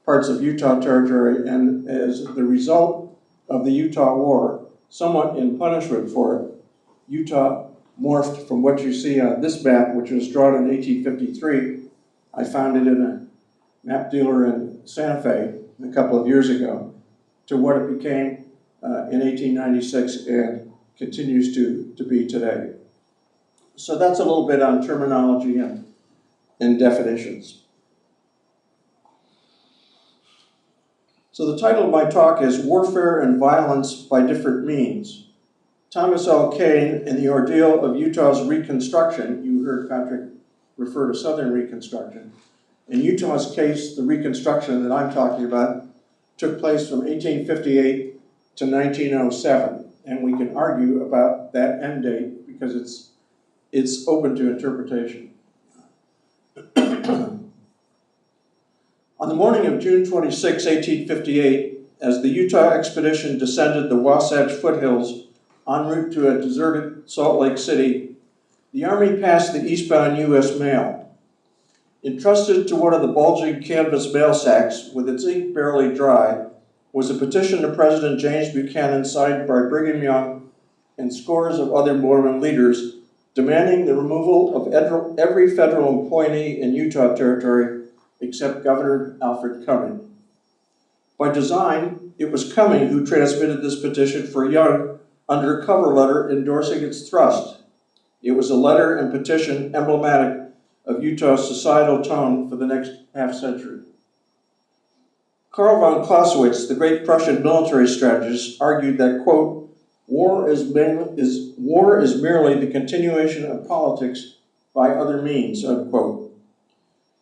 [SPEAKER 2] parts of Utah territory, and as the result of the Utah War, somewhat in punishment for it, Utah morphed from what you see on this map, which was drawn in 1853. I found it in a map dealer in Santa Fe a couple of years ago, to what it became in 1896 and continues to be today. So that's a little bit on terminology and definitions. So the title of my talk is Warfare and Violence by Different Means. Thomas L. Kane, in the Ordeal of Utah's Reconstruction, you heard Patrick refer to Southern Reconstruction. In Utah's case, the Reconstruction that I'm talking about took place from 1858 to 1907, and we can argue about that end date because it's open to interpretation. On the morning of June 26, 1858, as the Utah expedition descended the Wasatch foothills en route to a deserted Salt Lake City, the Army passed the eastbound U.S. mail. Entrusted to one of the bulging canvas mail sacks, with its ink barely dry, was a petition to President James Buchanan signed by Brigham Young and scores of other Mormon leaders, demanding the removal of every federal employee in Utah territory except Governor Alfred Cumming. By design, it was Cumming who transmitted this petition for Young under a cover letter endorsing its thrust. It was a letter and petition emblematic of Utah's societal tone for the next half-century. Karl von Clausewitz, the great Prussian military strategist, argued that, quote, war is merely the continuation of politics by other means, unquote.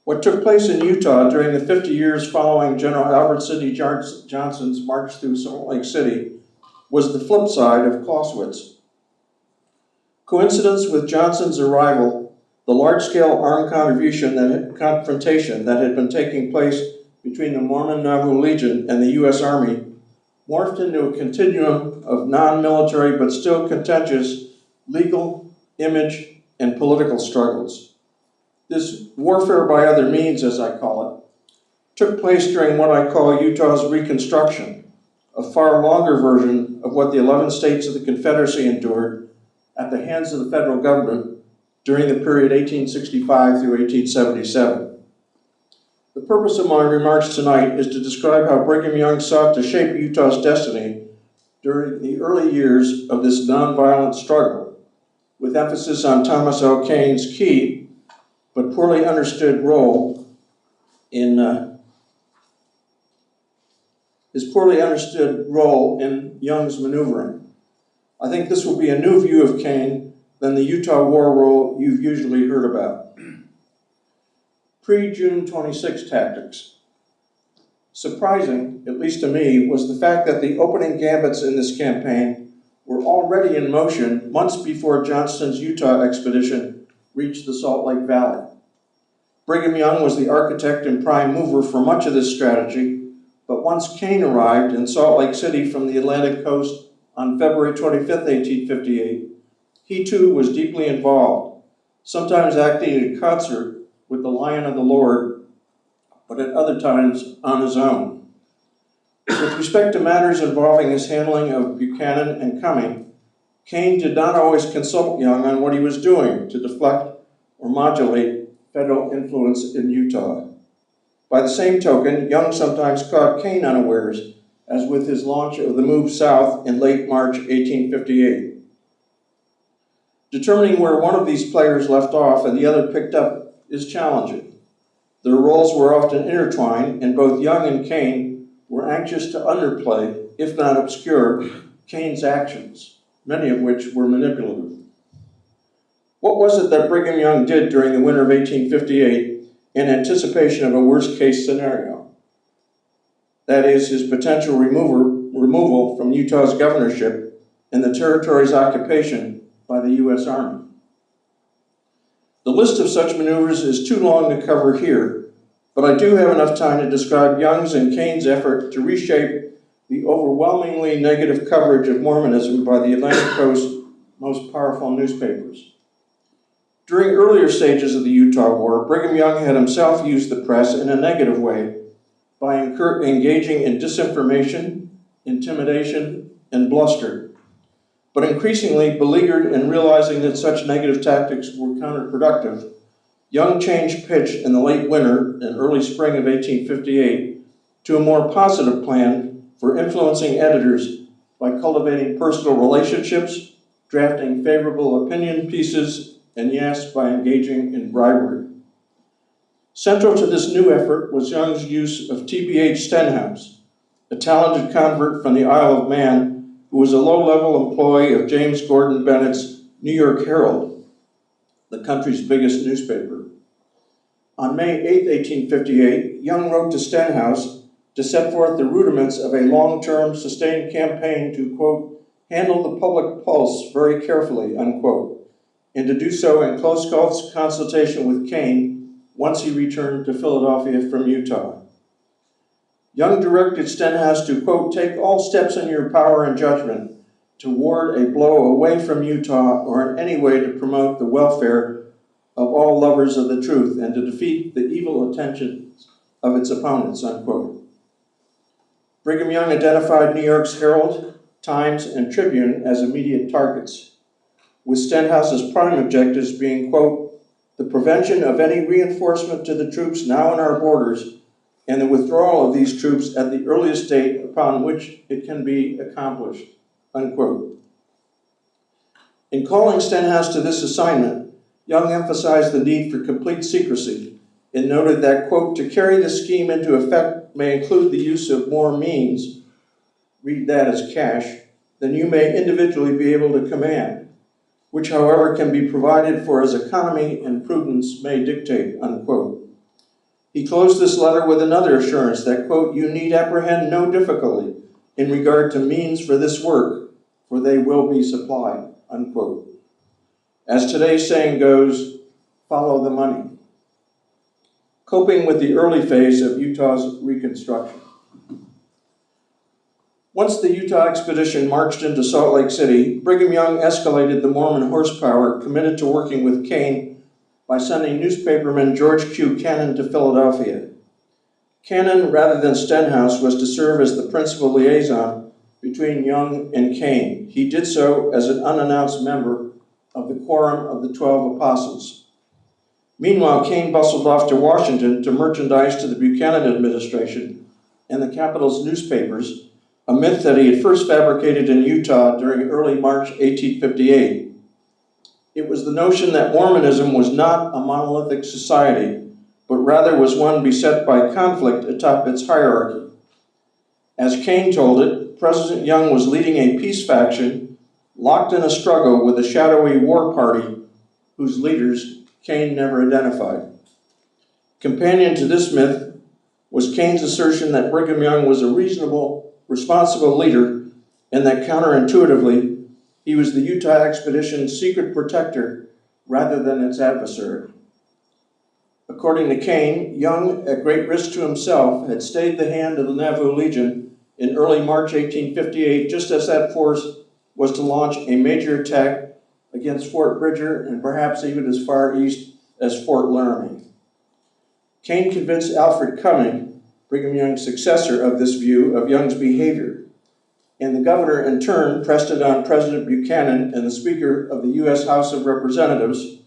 [SPEAKER 2] What took place in Utah during the 50 years following General Albert Sidney Johnson's march through Salt Lake City was the flip side of Clausewitz. Coincidence with Johnson's arrival, the large-scale armed confrontation that had been taking place between the Mormon Nauvoo Legion and the U.S. Army morphed into a continuum of non-military but still contentious legal, image, and political struggles. This warfare by other means, as I call it, took place during what I call Utah's Reconstruction, a far longer version of what the 11 states of the Confederacy endured at the hands of the federal government during the period 1865 through 1877. The purpose of my remarks tonight is to describe how Brigham Young sought to shape Utah's destiny during the early years of this nonviolent struggle, with emphasis on Thomas L. Kane's key but poorly understood role in Young's maneuvering. I think this will be a new view of Kane than the Utah War role you've usually heard about. Pre-June 26 tactics. Surprising, at least to me, was the fact that the opening gambits in this campaign were already in motion months before Johnston's Utah expedition reached the Salt Lake Valley. Brigham Young was the architect and prime mover for much of this strategy, but once Kane arrived in Salt Lake City from the Atlantic coast on February 25, 1858, he too was deeply involved, sometimes acting in concert with the Lion of the Lord, but at other times on his own. With respect to matters involving his handling of Buchanan and Cumming, Kane did not always consult Young on what he was doing to deflect or modulate federal influence in Utah. By the same token, Young sometimes caught Kane unawares, as with his launch of the move south in late March 1858. Determining where one of these players left off and the other picked up is challenging. Their roles were often intertwined, and both Young and Kane were anxious to underplay if not obscure, Kane's actions, many of which were manipulative. What was it that Brigham Young did during the winter of 1858 in anticipation of a worst-case scenario? That is, his potential removal from Utah's governorship and the territory's occupation by the U.S. Army. The list of such maneuvers is too long to cover here, but I do have enough time to describe Young's and Kane's effort to reshape the overwhelmingly negative coverage of Mormonism by the Atlantic Coast's most powerful newspapers. During earlier stages of the Utah War, Brigham Young had himself used the press in a negative way by engaging in disinformation, intimidation, and bluster. But increasingly beleaguered and realizing that such negative tactics were counterproductive, Young changed pitch in the late winter and early spring of 1858 to a more positive plan for influencing editors by cultivating personal relationships, drafting favorable opinion pieces, and yes, by engaging in bribery. Central to this new effort was Young's use of T.B.H. Stenhouse, a talented convert from the Isle of Man who was a low-level employee of James Gordon Bennett's New York Herald, the country's biggest newspaper. On May 8, 1858, Young wrote to Stenhouse to set forth the rudiments of a long-term, sustained campaign to, quote, handle the public pulse very carefully, unquote, and to do so in close consultation with Kane once he returned to Philadelphia from Utah. Young directed Stenhouse to, quote, take all steps in your power and judgment to ward a blow away from Utah or in any way to promote the welfare of all lovers of the truth and to defeat the evil intentions of its opponents, unquote. Brigham Young identified New York's Herald, Times, and Tribune as immediate targets, with Stenhouse's prime objectives being, quote, the prevention of any reinforcement to the troops now in our borders and the withdrawal of these troops at the earliest date upon which it can be accomplished, unquote. In calling Stenhouse to this assignment, Young emphasized the need for complete secrecy and noted that, quote, to carry the scheme into effect may include the use of more means, read that as cash, than you may individually be able to command, which, however, can be provided for as economy and prudence may dictate, unquote. He closed this letter with another assurance that, quote, you need apprehend no difficulty in regard to means for this work, for they will be supplied, unquote. As today's saying goes, follow the money. Coping with the early phase of Utah's Reconstruction. Once the Utah expedition marched into Salt Lake City, Brigham Young escalated the Mormon horsepower committed to working with Kane by sending newspaperman George Q. Cannon to Philadelphia. Cannon, rather than Stenhouse, was to serve as the principal liaison between Young and Kane. He did so as an unannounced member of the Quorum of the 12 Apostles. Meanwhile, Kane bustled off to Washington to merchandise to the Buchanan administration and the capital's newspapers, a myth that he had first fabricated in Utah during early March 1858. It was the notion that Mormonism was not a monolithic society, but rather was one beset by conflict atop its hierarchy. As Kane told it, President Young was leading a peace faction locked in a struggle with a shadowy war party whose leaders Kane never identified. Companion to this myth was Kane's assertion that Brigham Young was a reasonable, responsible leader and that counterintuitively, he was the Utah expedition's secret protector rather than its adversary. According to Kane, Young, at great risk to himself, had stayed the hand of the Nauvoo Legion in early March 1858, just as that force was to launch a major attack against Fort Bridger and perhaps even as far east as Fort Laramie. Kane convinced Alfred Cumming, Brigham Young's successor, of this view of Young's behavior. And the governor, in turn, pressed it on President Buchanan and the Speaker of the U.S. House of Representatives,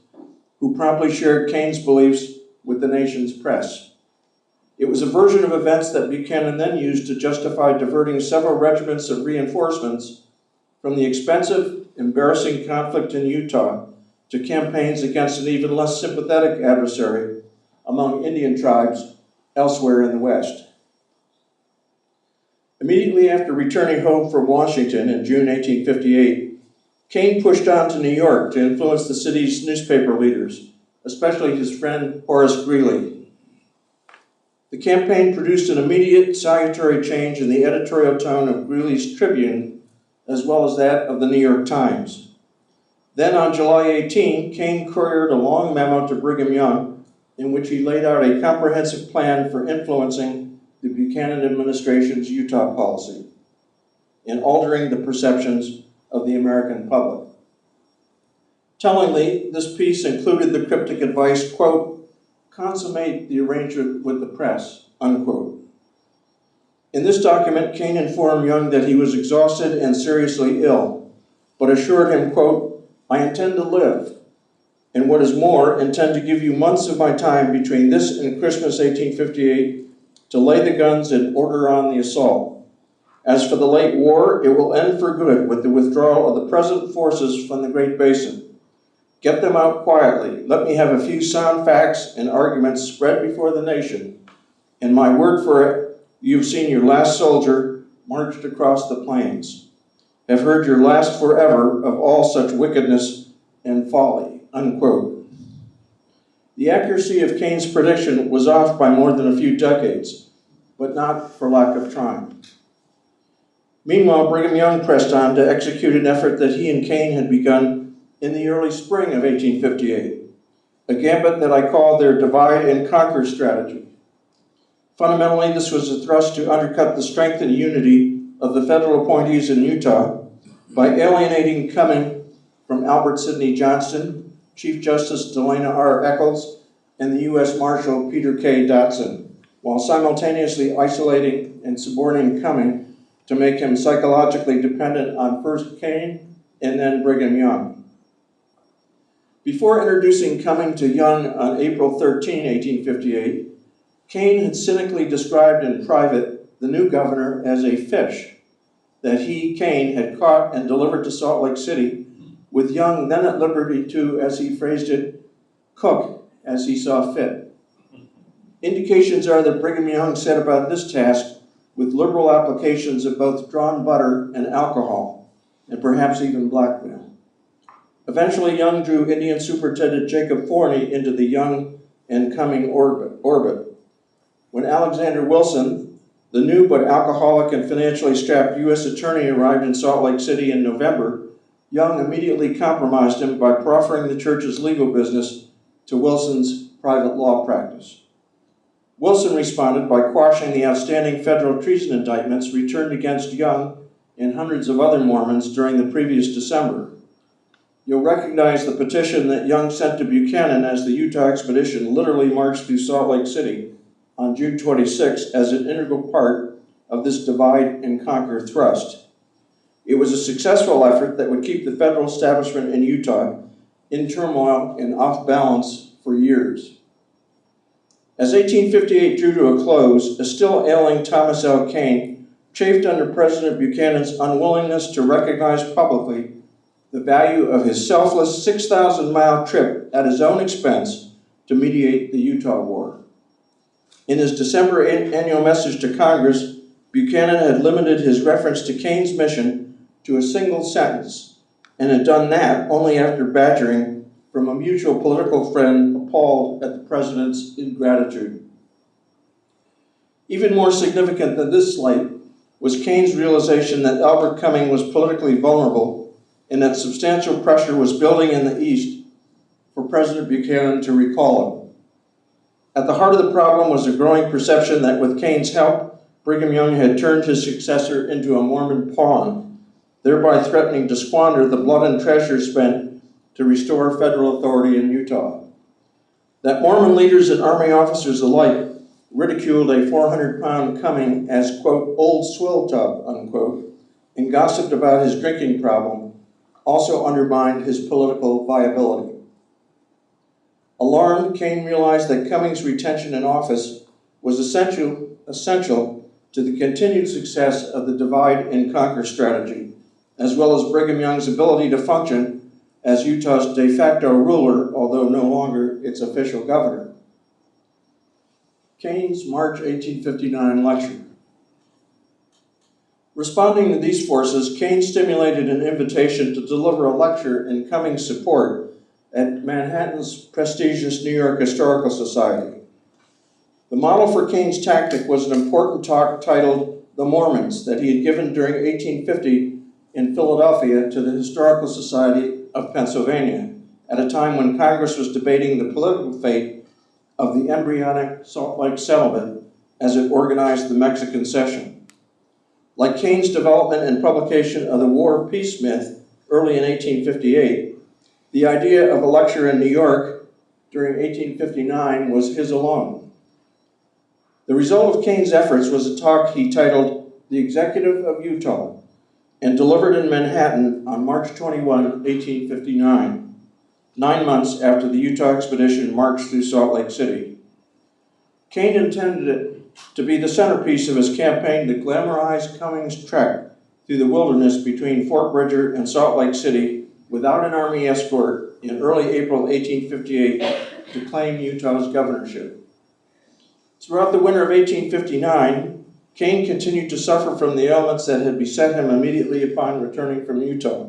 [SPEAKER 2] who promptly shared Kane's beliefs with the nation's press. It was a version of events that Buchanan then used to justify diverting several regiments of reinforcements from the expensive, embarrassing conflict in Utah to campaigns against an even less sympathetic adversary among Indian tribes elsewhere in the West. Immediately after returning home from Washington in June 1858, Kane pushed on to New York to influence the city's newspaper leaders, especially his friend Horace Greeley. The campaign produced an immediate salutary change in the editorial tone of Greeley's Tribune, as well as that of the New York Times. Then on July 18, Kane couriered a long memo to Brigham Young in which he laid out a comprehensive plan for influencing the Buchanan administration's Utah policy and altering the perceptions of the American public. Tellingly, this piece included the cryptic advice, quote, "Consummate the arrangement with the press," unquote. In this document, Kane informed Young that he was exhausted and seriously ill, but assured him, quote, "I intend to live, and what is more, intend to give you months of my time between this and Christmas 1858 to lay the guns and order on the assault. As for the late war, it will end for good with the withdrawal of the present forces from the Great Basin. Get them out quietly. Let me have a few sound facts and arguments spread before the nation. And my word for it, you've seen your last soldier marched across the plains. Have heard your last forever of all such wickedness and folly," unquote. The accuracy of Kane's prediction was off by more than a few decades, but not for lack of trying. Meanwhile, Brigham Young pressed on to execute an effort that he and Kane had begun in the early spring of 1858, a gambit that I call their divide and conquer strategy. Fundamentally, this was a thrust to undercut the strength and unity of the federal appointees in Utah by alienating Cumming from Albert Sidney Johnston, Chief Justice Delana R. Eccles, and the U.S. Marshal Peter K. Dotson, while simultaneously isolating and suborning Cumming to make him psychologically dependent on first Kane and then Brigham Young. Before introducing Cumming to Young on April 13, 1858, Kane had cynically described in private the new governor as a fish that he, Kane, had caught and delivered to Salt Lake City, with Young then at liberty to, as he phrased it, cook as he saw fit. Indications are that Brigham Young set about this task with liberal applications of both drawn butter and alcohol, and perhaps even blackmail. Eventually, Young drew Indian Superintendent Jacob Forney into the Young and Cumming orbit. When Alexander Wilson, the new but alcoholic and financially strapped U.S. attorney, arrived in Salt Lake City in November, Young immediately compromised him by proffering the church's legal business to Wilson's private law practice. Wilson responded by quashing the outstanding federal treason indictments returned against Young and hundreds of other Mormons during the previous December. You'll recognize the petition that Young sent to Buchanan as the Utah expedition literally marched through Salt Lake City on June 26 as an integral part of this divide and conquer thrust. It was a successful effort that would keep the federal establishment in Utah in turmoil and off balance for years. As 1858 drew to a close, a still ailing Thomas L. Kane chafed under President Buchanan's unwillingness to recognize publicly the value of his selfless 6,000-mile trip at his own expense to mediate the Utah War. In his December annual message to Congress, Buchanan had limited his reference to Kane's mission to a single sentence, and had done that only after badgering from a mutual political friend appalled at the president's ingratitude. Even more significant than this slight was Kane's realization that Albert Cumming was politically vulnerable and that substantial pressure was building in the East for President Buchanan to recall him. At the heart of the problem was a growing perception that with Kane's help, Brigham Young had turned his successor into a Mormon pawn, thereby threatening to squander the blood and treasure spent to restore federal authority in Utah. That Mormon leaders and Army officers alike ridiculed a 400-pound Cumming as, quote, old swill tub, unquote, and gossiped about his drinking problem, also undermined his political viability. Alarmed, Kane realized that Cumming's retention in office was essential to the continued success of the divide and conquer strategy, as well as Brigham Young's ability to function as Utah's de facto ruler, although no longer its official governor. Kane's March 1859 lecture. Responding to these forces, Kane stimulated an invitation to deliver a lecture in Cummings' support at Manhattan's prestigious New York Historical Society. The model for Kane's tactic was an important talk titled "The Mormons" that he had given during 1850 in Philadelphia to the Historical Society of Pennsylvania, at a time when Congress was debating the political fate of the embryonic Salt Lake settlement as it organized the Mexican Cession. Like Kane's development and publication of the War-Peace myth early in 1858, the idea of a lecture in New York during 1859 was his alone. The result of Kane's efforts was a talk he titled "The Executive of Utah," and delivered in Manhattan on March 21, 1859, 9 months after the Utah expedition marched through Salt Lake City. Kane intended it to be the centerpiece of his campaign to glamorize Cummings' trek through the wilderness between Fort Bridger and Salt Lake City without an army escort in early April 1858 to claim Utah's governorship. Throughout the winter of 1859, Kane continued to suffer from the ailments that had beset him immediately upon returning from Utah.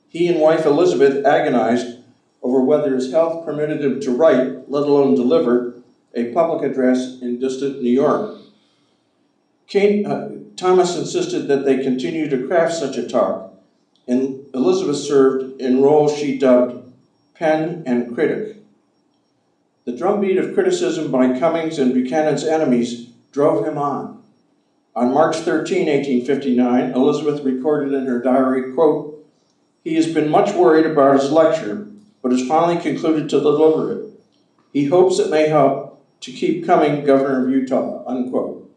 [SPEAKER 2] He and wife Elizabeth agonized over whether his health permitted him to write, let alone deliver, a public address in distant New York. Thomas insisted that they continue to craft such a talk, and Elizabeth served in roles she dubbed pen and critic. The drumbeat of criticism by Cummings and Buchanan's enemies drove him on. On March 13, 1859, Elizabeth recorded in her diary, quote, "He has been much worried about his lecture, but has finally concluded to deliver it. He hopes it may help to keep Cummings governor of Utah," unquote.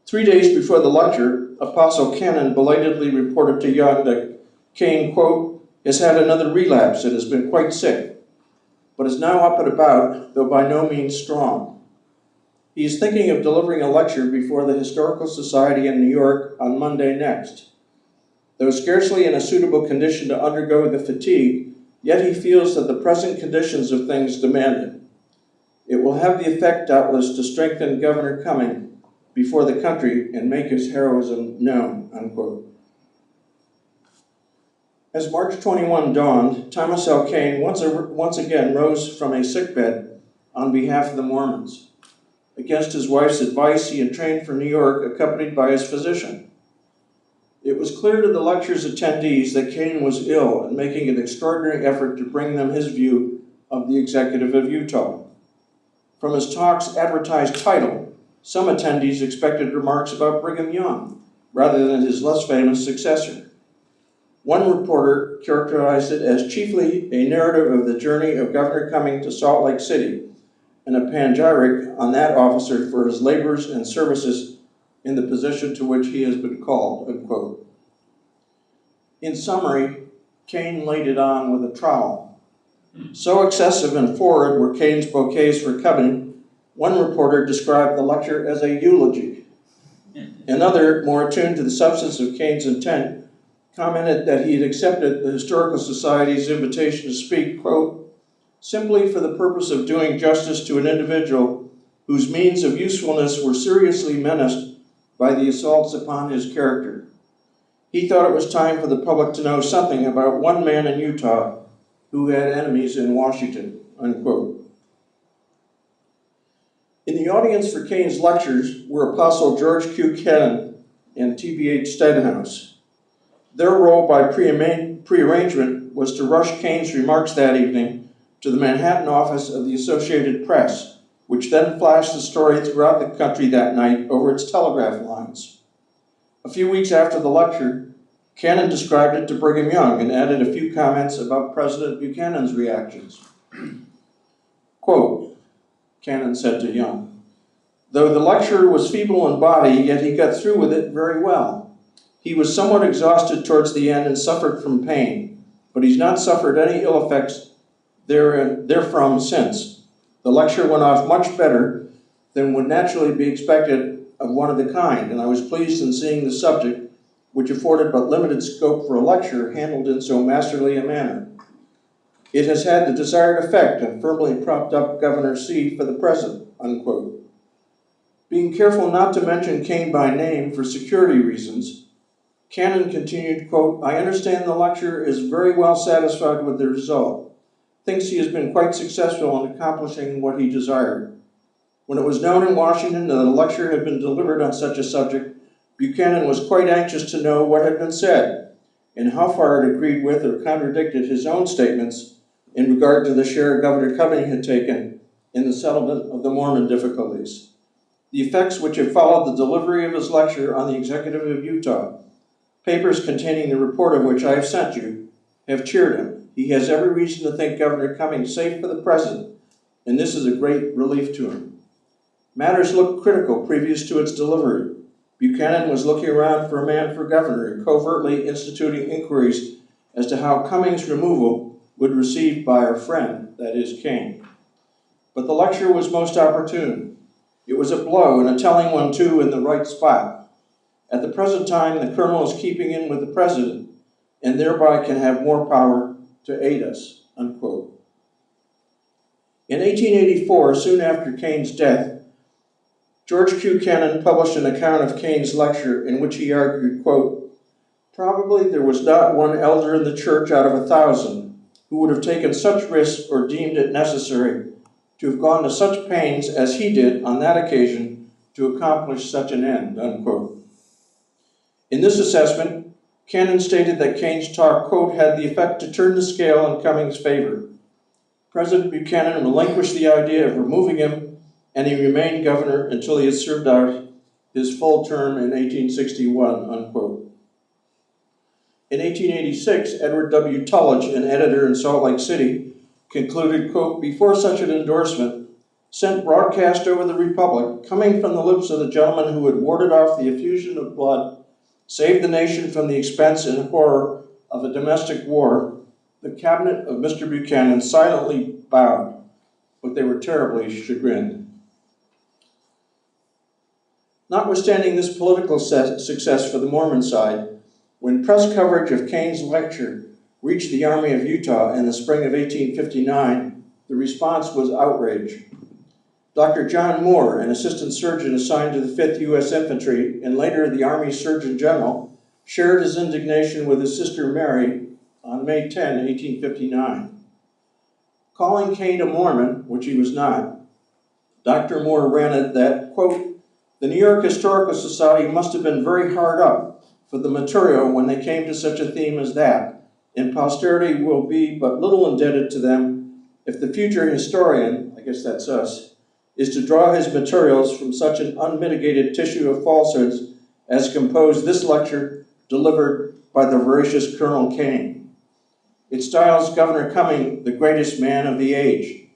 [SPEAKER 2] 3 days before the lecture, Apostle Cannon belatedly reported to Young that Kane, quote, "has had another relapse and has been quite sick, but is now up and about, though by no means strong. He is thinking of delivering a lecture before the Historical Society in New York on Monday next. Though scarcely in a suitable condition to undergo the fatigue, yet he feels that the present conditions of things demand it. It will have the effect, doubtless, to strengthen Governor Cummings before the country and make his heroism known," unquote. As March 21 dawned, Thomas L. Kane once again rose from a sickbed on behalf of the Mormons. Against his wife's advice, he had trained for New York, accompanied by his physician. It was clear to the lecture's attendees that Kane was ill and making an extraordinary effort to bring them his view of the Executive of Utah. From his talk's advertised title, some attendees expected remarks about Brigham Young, rather than his less famous successor. One reporter characterized it as chiefly a narrative of the journey of Governor Cummings to Salt Lake City, and a panegyric on that officer for his labors and services in the position to which he has been called, unquote. In summary, Kane laid it on with a trowel. So excessive and florid were Kane's bouquets for Cummings, one reporter described the lecture as a eulogy. Another, more attuned to the substance of Kane's intent, commented that he had accepted the Historical Society's invitation to speak, quote, "simply for the purpose of doing justice to an individual whose means of usefulness were seriously menaced by the assaults upon his character. He thought it was time for the public to know something about one man in Utah who had enemies in Washington," unquote. In the audience for Kane's lectures were Apostle George Q. Kennan and T.B.H. Stenhouse. Their role by prearrangement was to rush Kane's remarks that evening to the Manhattan office of the Associated Press, which then flashed the story throughout the country that night over its telegraph lines. A few weeks after the lecture, Cannon described it to Brigham Young and added a few comments about President Buchanan's reactions. Quote, Cannon said to Young, "Though the lecturer was feeble in body, yet he got through with it very well. He was somewhat exhausted towards the end and suffered from pain, but he's not suffered any ill effects therefrom since. The lecture went off much better than would naturally be expected of one of the kind, and I was pleased in seeing the subject, which afforded but limited scope for a lecture, handled in so masterly a manner. It has had the desired effect and firmly propped up Governor C. for the present," unquote. Being careful not to mention Kane by name for security reasons, Cannon continued, quote, "I understand the lecturer is very well satisfied with the result, thinks he has been quite successful in accomplishing what he desired. When it was known in Washington that a lecture had been delivered on such a subject, Buchanan was quite anxious to know what had been said and how far it agreed with or contradicted his own statements in regard to the share Governor Cumming had taken in the settlement of the Mormon difficulties. The effects which have followed the delivery of his lecture on the executive of Utah, papers containing the report of which I have sent you, have cheered him. He has every reason to think Governor Cumming safe for the present, and this is a great relief to him. Matters looked critical previous to its delivery. Buchanan was looking around for a man for governor and covertly instituting inquiries as to how Cumming's removal would be received by our friend, that is, Kane. But the lecture was most opportune. It was a blow, and a telling one too, in the right spot. At the present time, the colonel is keeping in with the president, and thereby can have more power to aid us," unquote. In 1884, soon after Kane's death, George Q. Cannon published an account of Kane's lecture in which he argued, quote, "Probably there was not one elder in the church out of 1,000 who would have taken such risks or deemed it necessary to have gone to such pains as he did on that occasion to accomplish such an end," unquote. In this assessment, Cannon stated that Kane's talk, quote, "had the effect to turn the scale in Cumming's favor. President Buchanan relinquished the idea of removing him, and he remained governor until he had served out his full term in 1861, unquote. In 1886, Edward W. Tullidge, an editor in Salt Lake City, concluded, quote, "Before such an endorsement, sent broadcast over the Republic, coming from the lips of the gentleman who had warded off the effusion of blood, saved the nation from the expense and horror of a domestic war, the cabinet of Mr. Buchanan silently bowed, but they were terribly chagrined." Notwithstanding this political success for the Mormon side, when press coverage of Kane's lecture reached the Army of Utah in the spring of 1859, the response was outrage. Dr. John Moore, an assistant surgeon assigned to the 5th U.S. Infantry and later the Army Surgeon General, shared his indignation with his sister Mary on May 10, 1859. Calling Kane a Mormon, which he was not, Dr. Moore ranted that, quote, "The New York Historical Society must have been very hard up for the material when they came to such a theme as that, and posterity will be but little indebted to them if the future historian," I guess that's us, "is to draw his materials from such an unmitigated tissue of falsehoods as composed this lecture delivered by the veracious Colonel Kane. It styles Governor Cumming the greatest man of the age.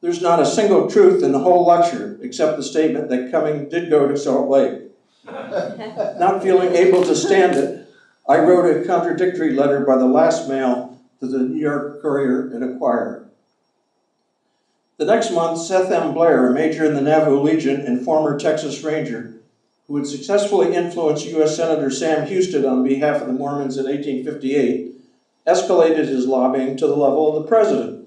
[SPEAKER 2] There's not a single truth in the whole lecture except the statement that Cumming did go to Salt Lake. Not feeling able to stand it, I wrote a contradictory letter by the last mail to the New York Courier and Enquirer." The next month, Seth M. Blair, a major in the Navajo Legion and former Texas Ranger, who had successfully influenced U.S. Senator Sam Houston on behalf of the Mormons in 1858, escalated his lobbying to the level of the president.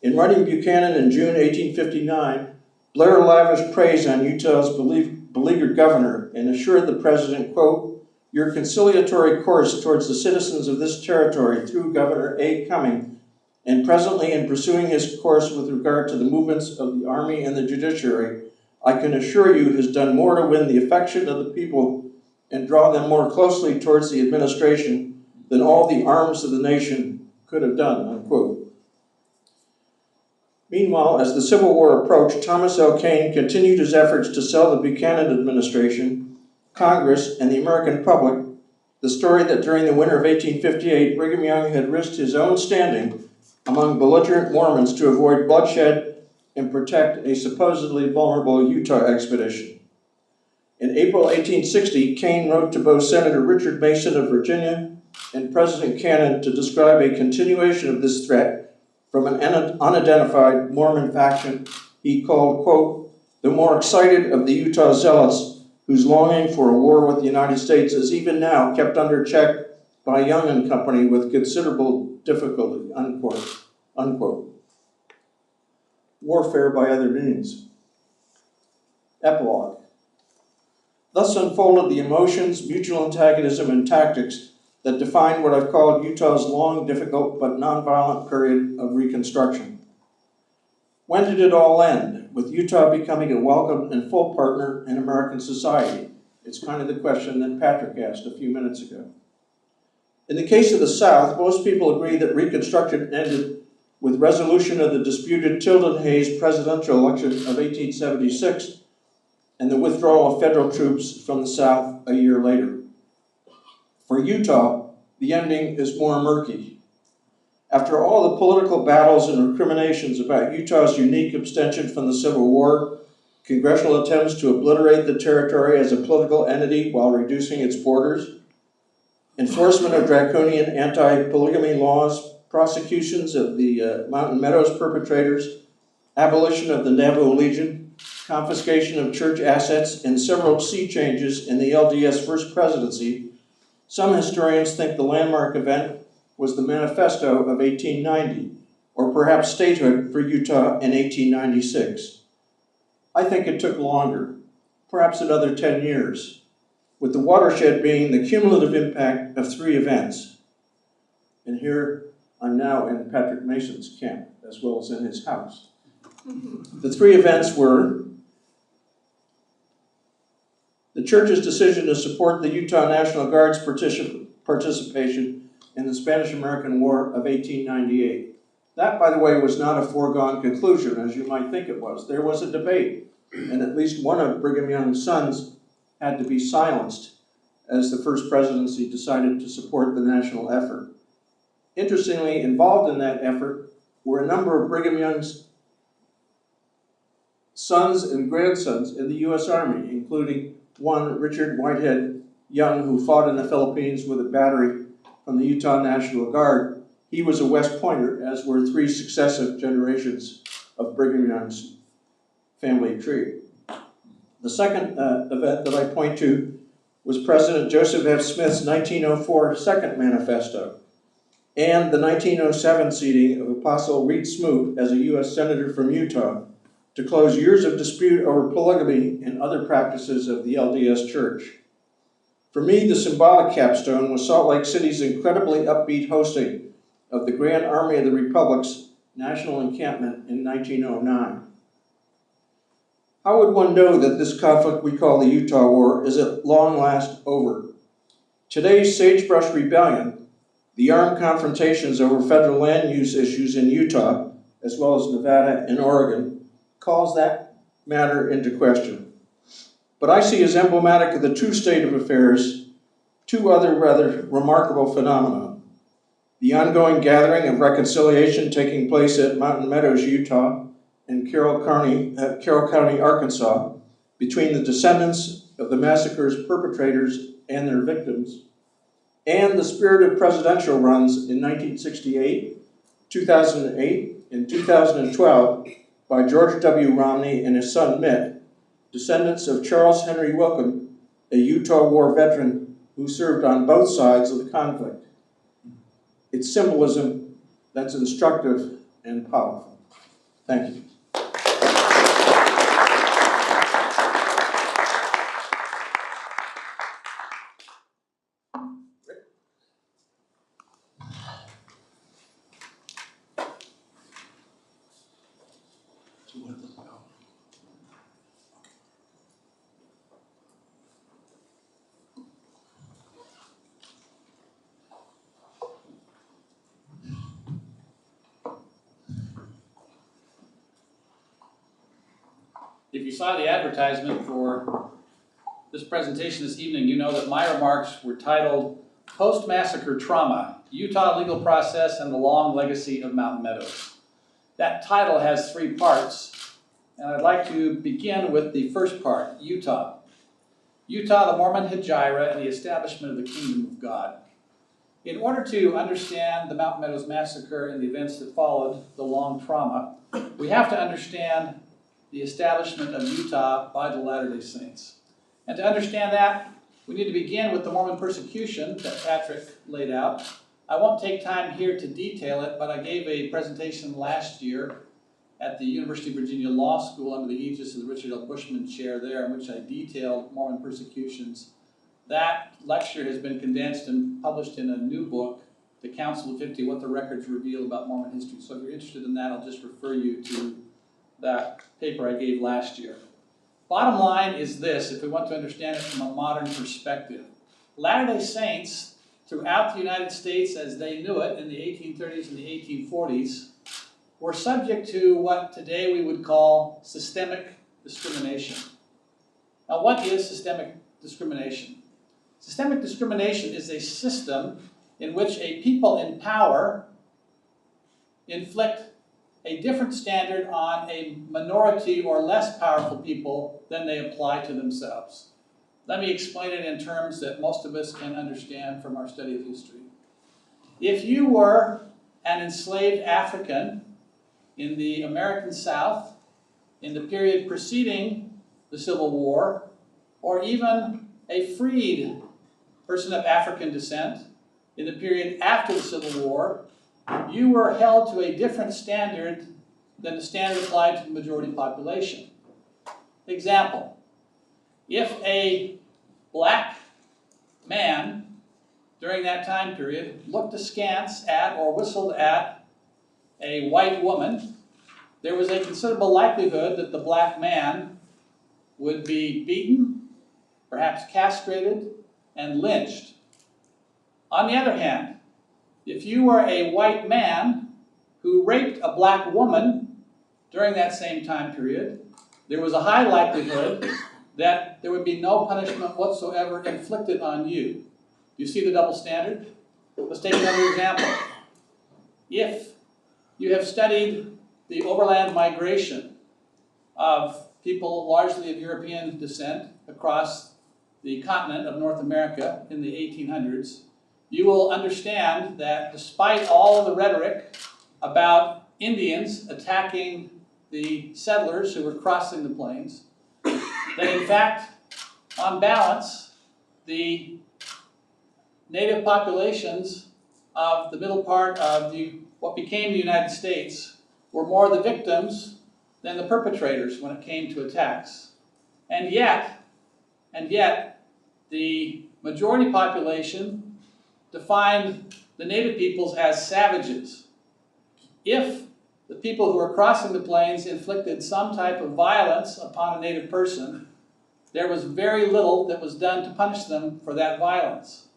[SPEAKER 2] In writing Buchanan in June 1859, Blair lavished praise on Utah's beleaguered governor and assured the president, quote, "Your conciliatory course towards the citizens of this territory through Governor A. Cumming, and presently in pursuing his course with regard to the movements of the army and the judiciary, I can assure you has done more to win the affection of the people and draw them more closely towards the administration than all the arms of the nation could have done," unquote. Meanwhile, as the Civil War approached, Thomas L. Kane continued his efforts to sell the Buchanan administration, Congress, and the American public the story that during the winter of 1858, Brigham Young had risked his own standing among belligerent Mormons to avoid bloodshed and protect a supposedly vulnerable Utah expedition. In April 1860, Kane wrote to both Senator Richard Mason of Virginia and President Cannon to describe a continuation of this threat from an unidentified Mormon faction he called, quote, "the more excited of the Utah zealots whose longing for a war with the United States is even now kept under check by Young and Company with considerable difficulty," unquote, unquote. Warfare by other means. Epilogue. Thus unfolded the emotions, mutual antagonism, and tactics that defined what I've called Utah's long, difficult, but nonviolent period of Reconstruction. When did it all end, with Utah becoming a welcome and full partner in American society? It's kind of the question that Patrick asked a few minutes ago. In the case of the South, most people agree that Reconstruction ended with resolution of the disputed Tilden-Hayes presidential election of 1876 and the withdrawal of federal troops from the South a year later. For Utah, the ending is more murky. After all the political battles and recriminations about Utah's unique abstention from the Civil War, congressional attempts to obliterate the territory as a political entity while reducing its borders, enforcement of draconian anti-polygamy laws, prosecutions of the Mountain Meadows perpetrators, abolition of the Navajo Legion, confiscation of church assets, and several sea changes in the LDS First Presidency, some historians think the landmark event was the Manifesto of 1890, or perhaps statehood for Utah in 1896. I think it took longer, perhaps another 10 years, with the watershed being the cumulative impact of three events. And here I'm now in Patrick Mason's camp, as well as in his house. The three events were the church's decision to support the Utah National Guard's participation in the Spanish-American War of 1898. That, by the way, was not a foregone conclusion, as you might think it was. There was a debate, and at least one of Brigham Young's sons had to be silenced as the First Presidency decided to support the national effort. Interestingly, involved in that effort were a number of Brigham Young's sons and grandsons in the U.S. Army, including one, Richard Whitehead Young, who fought in the Philippines with a battery from the Utah National Guard. He was a West Pointer, as were three successive generations of Brigham Young's family tree. The second event that I point to was President Joseph F. Smith's 1904 Second Manifesto and the 1907 seating of Apostle Reed Smoot as a U.S. Senator from Utah to close years of dispute over polygamy and other practices of the LDS Church. For me, the symbolic capstone was Salt Lake City's incredibly upbeat hosting of the Grand Army of the Republic's national encampment in 1909. How would one know that this conflict we call the Utah War is at long last over? Today's sagebrush rebellion, the armed confrontations over federal land use issues in Utah, as well as Nevada and Oregon, calls that matter into question. But I see as emblematic of the true state of affairs two other rather remarkable phenomena. The ongoing gathering of reconciliation taking place at Mountain Meadows, Utah, and Carroll County, Arkansas, between the descendants of the massacre's perpetrators and their victims, and the spirited presidential runs in 1968, 2008, and 2012 by George W. Romney and his son Mitt, descendants of Charles Henry Wilkin, a Utah War veteran who served on both sides of the conflict. It's symbolism that's instructive and powerful. Thank you.
[SPEAKER 3] If you saw the advertisement for this presentation this evening, you know that my remarks were titled Post-Massacre Trauma, Utah Legal Process and the Long Legacy of Mountain Meadows. That title has three parts, and I'd like to begin with the first part, Utah. Utah, the Mormon Hegira, and the establishment of the Kingdom of God. In order to understand the Mountain Meadows Massacre and the events that followed, the long trauma, we have to understand the establishment of Utah by the Latter-day Saints. And to understand that, we need to begin with the Mormon persecution that Patrick laid out. I won't take time here to detail it, but I gave a presentation last year at the University of Virginia Law School under the aegis of the Richard L. Bushman Chair there, in which I detailed Mormon persecutions. That lecture has been condensed and published in a new book, The Council of 50, What the Records Reveal About Mormon History. So if you're interested in that, I'll just refer you to that paper I gave last year. Bottom line is this, if we want to understand it from a modern perspective. Latter-day Saints throughout the United States as they knew it in the 1830s and the 1840s were subject to what today we would call systemic discrimination. Now, what is systemic discrimination? Systemic discrimination is a system in which a people in power inflict a different standard on a minority or less powerful people than they apply to themselves. Let me explain it in terms that most of us can understand from our study of history. If you were an enslaved African in the American South in the period preceding the Civil War, or even a freed person of African descent in the period after the Civil War, you were held to a different standard than the standard applied to the majority population. Example, if a black man during that time period looked askance at or whistled at a white woman, there was a considerable likelihood that the black man would be beaten, perhaps castrated, and lynched. On the other hand, if you were a white man who raped a black woman during that same time period, there was a high likelihood that there would be no punishment whatsoever inflicted on you. Do you see the double standard? Let's take another example. If you have studied the overland migration of people largely of European descent across the continent of North America in the 1800s, you will understand that despite all of the rhetoric about Indians attacking the settlers who were crossing the plains, that in fact, on balance, the native populations of the middle part of what became the United States were more the victims than the perpetrators when it came to attacks. And yet, the majority population defined the native peoples as savages. If the people who were crossing the plains inflicted some type of violence upon a native person, there was very little that was done to punish them for that violence.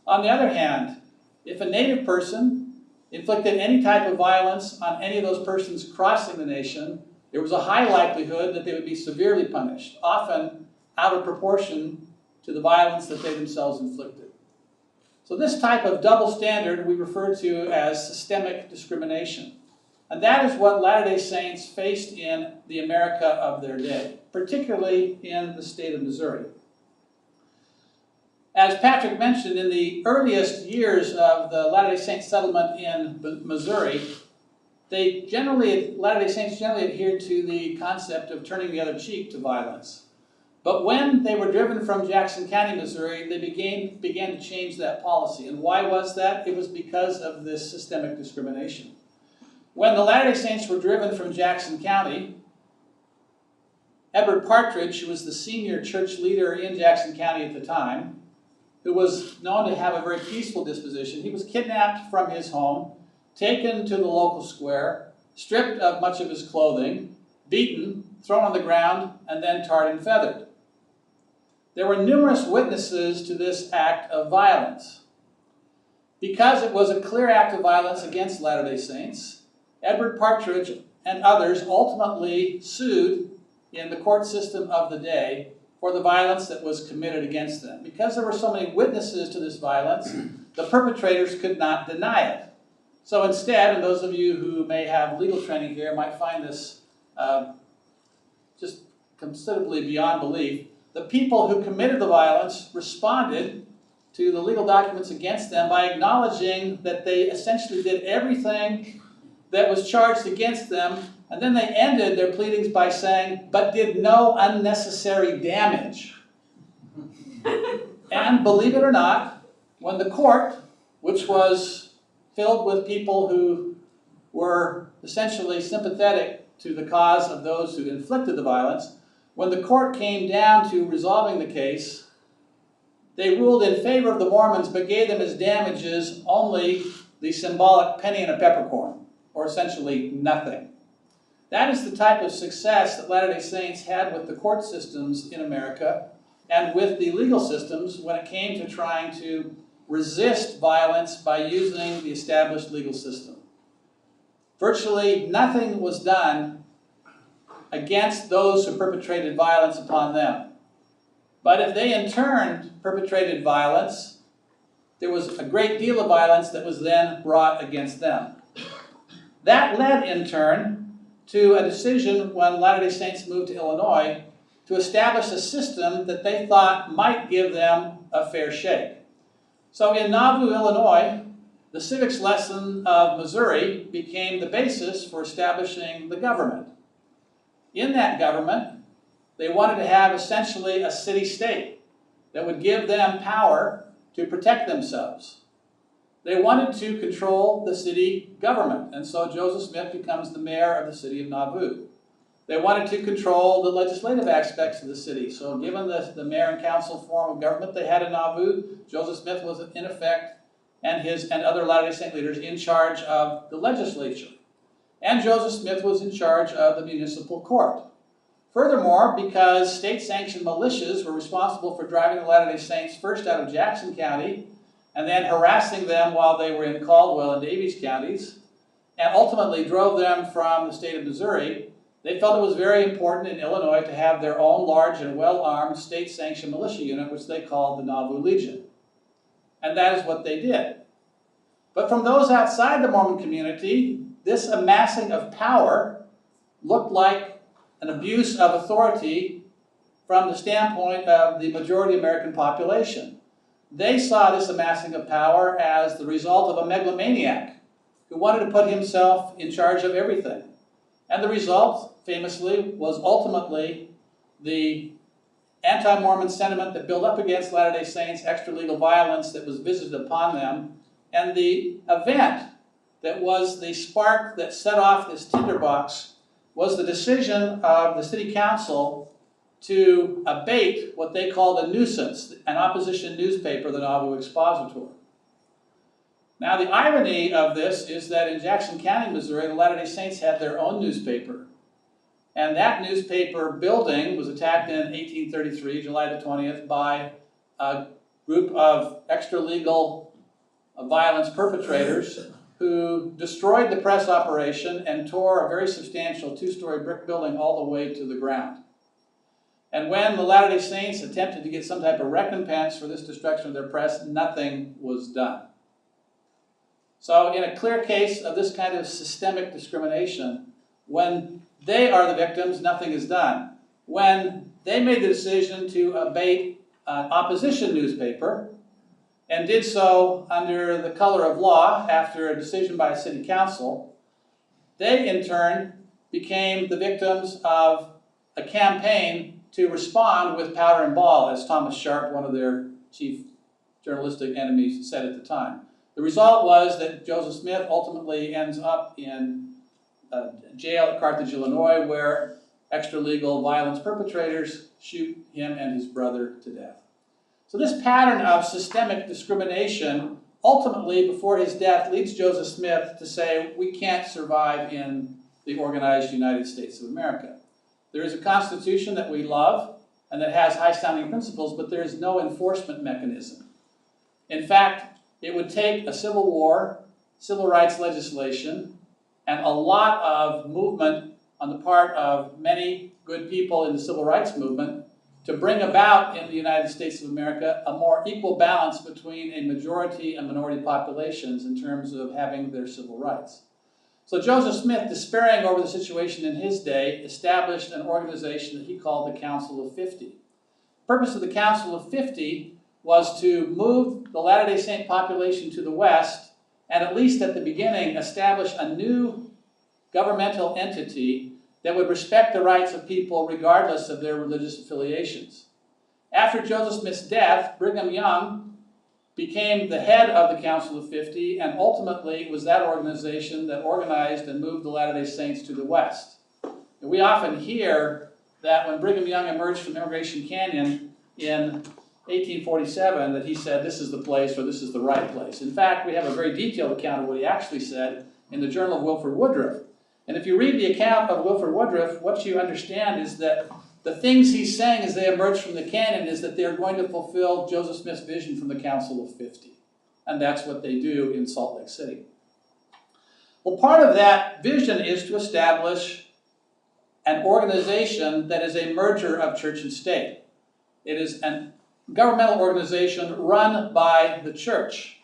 [SPEAKER 3] On the other hand, if a native person inflicted any type of violence on any of those persons crossing the nation, there was a high likelihood that they would be severely punished, often out of proportion to the violence that they themselves inflicted. So this type of double standard we refer to as systemic discrimination. And that is what Latter-day Saints faced in the America of their day, particularly in the state of Missouri. As Patrick mentioned, in the earliest years of the Latter-day Saint settlement in Missouri, Latter-day Saints generally adhered to the concept of turning the other cheek to violence. But when they were driven from Jackson County, Missouri, they began to change that policy. And why was that? It was because of this systemic discrimination. When the Latter-day Saints were driven from Jackson County, Edward Partridge, who was the senior church leader in Jackson County at the time, who was known to have a very peaceful disposition, he was kidnapped from his home, taken to the local square, stripped of much of his clothing, beaten, thrown on the ground, and then tarred and feathered. There were numerous witnesses to this act of violence. Because it was a clear act of violence against Latter-day Saints, Edward Partridge and others ultimately sued in the court system of the day for the violence that was committed against them. Because there were so many witnesses to this violence, the perpetrators could not deny it. So instead, and those of you who may have legal training here might find this just considerably beyond belief, the people who committed the violence responded to the legal documents against them by acknowledging that they essentially did everything that was charged against them, and then they ended their pleadings by saying, but did no unnecessary damage. And believe it or not, when the court, which was filled with people who were essentially sympathetic to the cause of those who inflicted the violence, when the court came down to resolving the case, they ruled in favor of the Mormons but gave them as damages only the symbolic penny and a peppercorn, or essentially nothing. That is the type of success that Latter-day Saints had with the court systems in America and with the legal systems when it came to trying to resist violence by using the established legal system. Virtually nothing was done against those who perpetrated violence upon them. But if they in turn perpetrated violence, there was a great deal of violence that was then brought against them. That led in turn to a decision when Latter-day Saints moved to Illinois to establish a system that they thought might give them a fair shake. So in Nauvoo, Illinois, the civics lesson of Missouri became the basis for establishing the government. In that government, they wanted to have essentially a city-state that would give them power to protect themselves. They wanted to control the city government, and so Joseph Smith becomes the mayor of the city of Nauvoo. They wanted to control the legislative aspects of the city, so given the mayor and council form of government they had in Nauvoo, Joseph Smith was in effect, and other Latter-day Saint leaders, in charge of the legislature. And Joseph Smith was in charge of the municipal court. Furthermore, because state-sanctioned militias were responsible for driving the Latter-day Saints first out of Jackson County and then harassing them while they were in Caldwell and Daviess counties, and ultimately drove them from the state of Missouri, they felt it was very important in Illinois to have their own large and well-armed state-sanctioned militia unit, which they called the Nauvoo Legion. And that is what they did. But from those outside the Mormon community, this amassing of power looked like an abuse of authority from the standpoint of the majority American population. They saw this amassing of power as the result of a megalomaniac who wanted to put himself in charge of everything. And the result, famously, was ultimately the anti-Mormon sentiment that built up against Latter-day Saints, extralegal violence that was visited upon them, and the event that was the spark that set off this tinderbox was the decision of the city council to abate what they called a nuisance, an opposition newspaper, the Nauvoo Expositor. Now, the irony of this is that in Jackson County, Missouri, the Latter-day Saints had their own newspaper. And that newspaper building was attacked in 1833, July the 20th, by a group of extralegal violence perpetrators who destroyed the press operation and tore a very substantial two-story brick building all the way to the ground. And when the Latter-day Saints attempted to get some type of recompense for this destruction of their press, nothing was done. So in a clear case of this kind of systemic discrimination, when they are the victims, nothing is done. When they made the decision to abate an opposition newspaper, and did so under the color of law after a decision by a city council, they in turn became the victims of a campaign to respond with powder and ball, as Thomas Sharp, one of their chief journalistic enemies, said at the time. The result was that Joseph Smith ultimately ends up in jail at Carthage, Illinois, where extralegal violence perpetrators shoot him and his brother to death. So this pattern of systemic discrimination ultimately, before his death, leads Joseph Smith to say, we can't survive in the organized United States of America. There is a Constitution that we love and that has high-sounding principles, but there is no enforcement mechanism. In fact, it would take a civil war, civil rights legislation, and a lot of movement on the part of many good people in the civil rights movement to bring about in the United States of America a more equal balance between a majority and minority populations in terms of having their civil rights. So Joseph Smith, despairing over the situation in his day, established an organization that he called the Council of 50. The purpose of the Council of 50 was to move the Latter-day Saint population to the west and, at least at the beginning, establish a new governmental entity that would respect the rights of people regardless of their religious affiliations. After Joseph Smith's death, Brigham Young became the head of the Council of 50, and ultimately it was that organization that organized and moved the Latter-day Saints to the west. And we often hear that when Brigham Young emerged from Immigration Canyon in 1847, that he said, this is the place or this is the right place. In fact, we have a very detailed account of what he actually said in the Journal of Wilford Woodruff. And if you read the account of Wilford Woodruff, what you understand is that the things he's saying as they emerge from the canyon is that they're going to fulfill Joseph Smith's vision from the Council of 50. And that's what they do in Salt Lake City. Well, part of that vision is to establish an organization that is a merger of church and state. It is a governmental organization run by the church.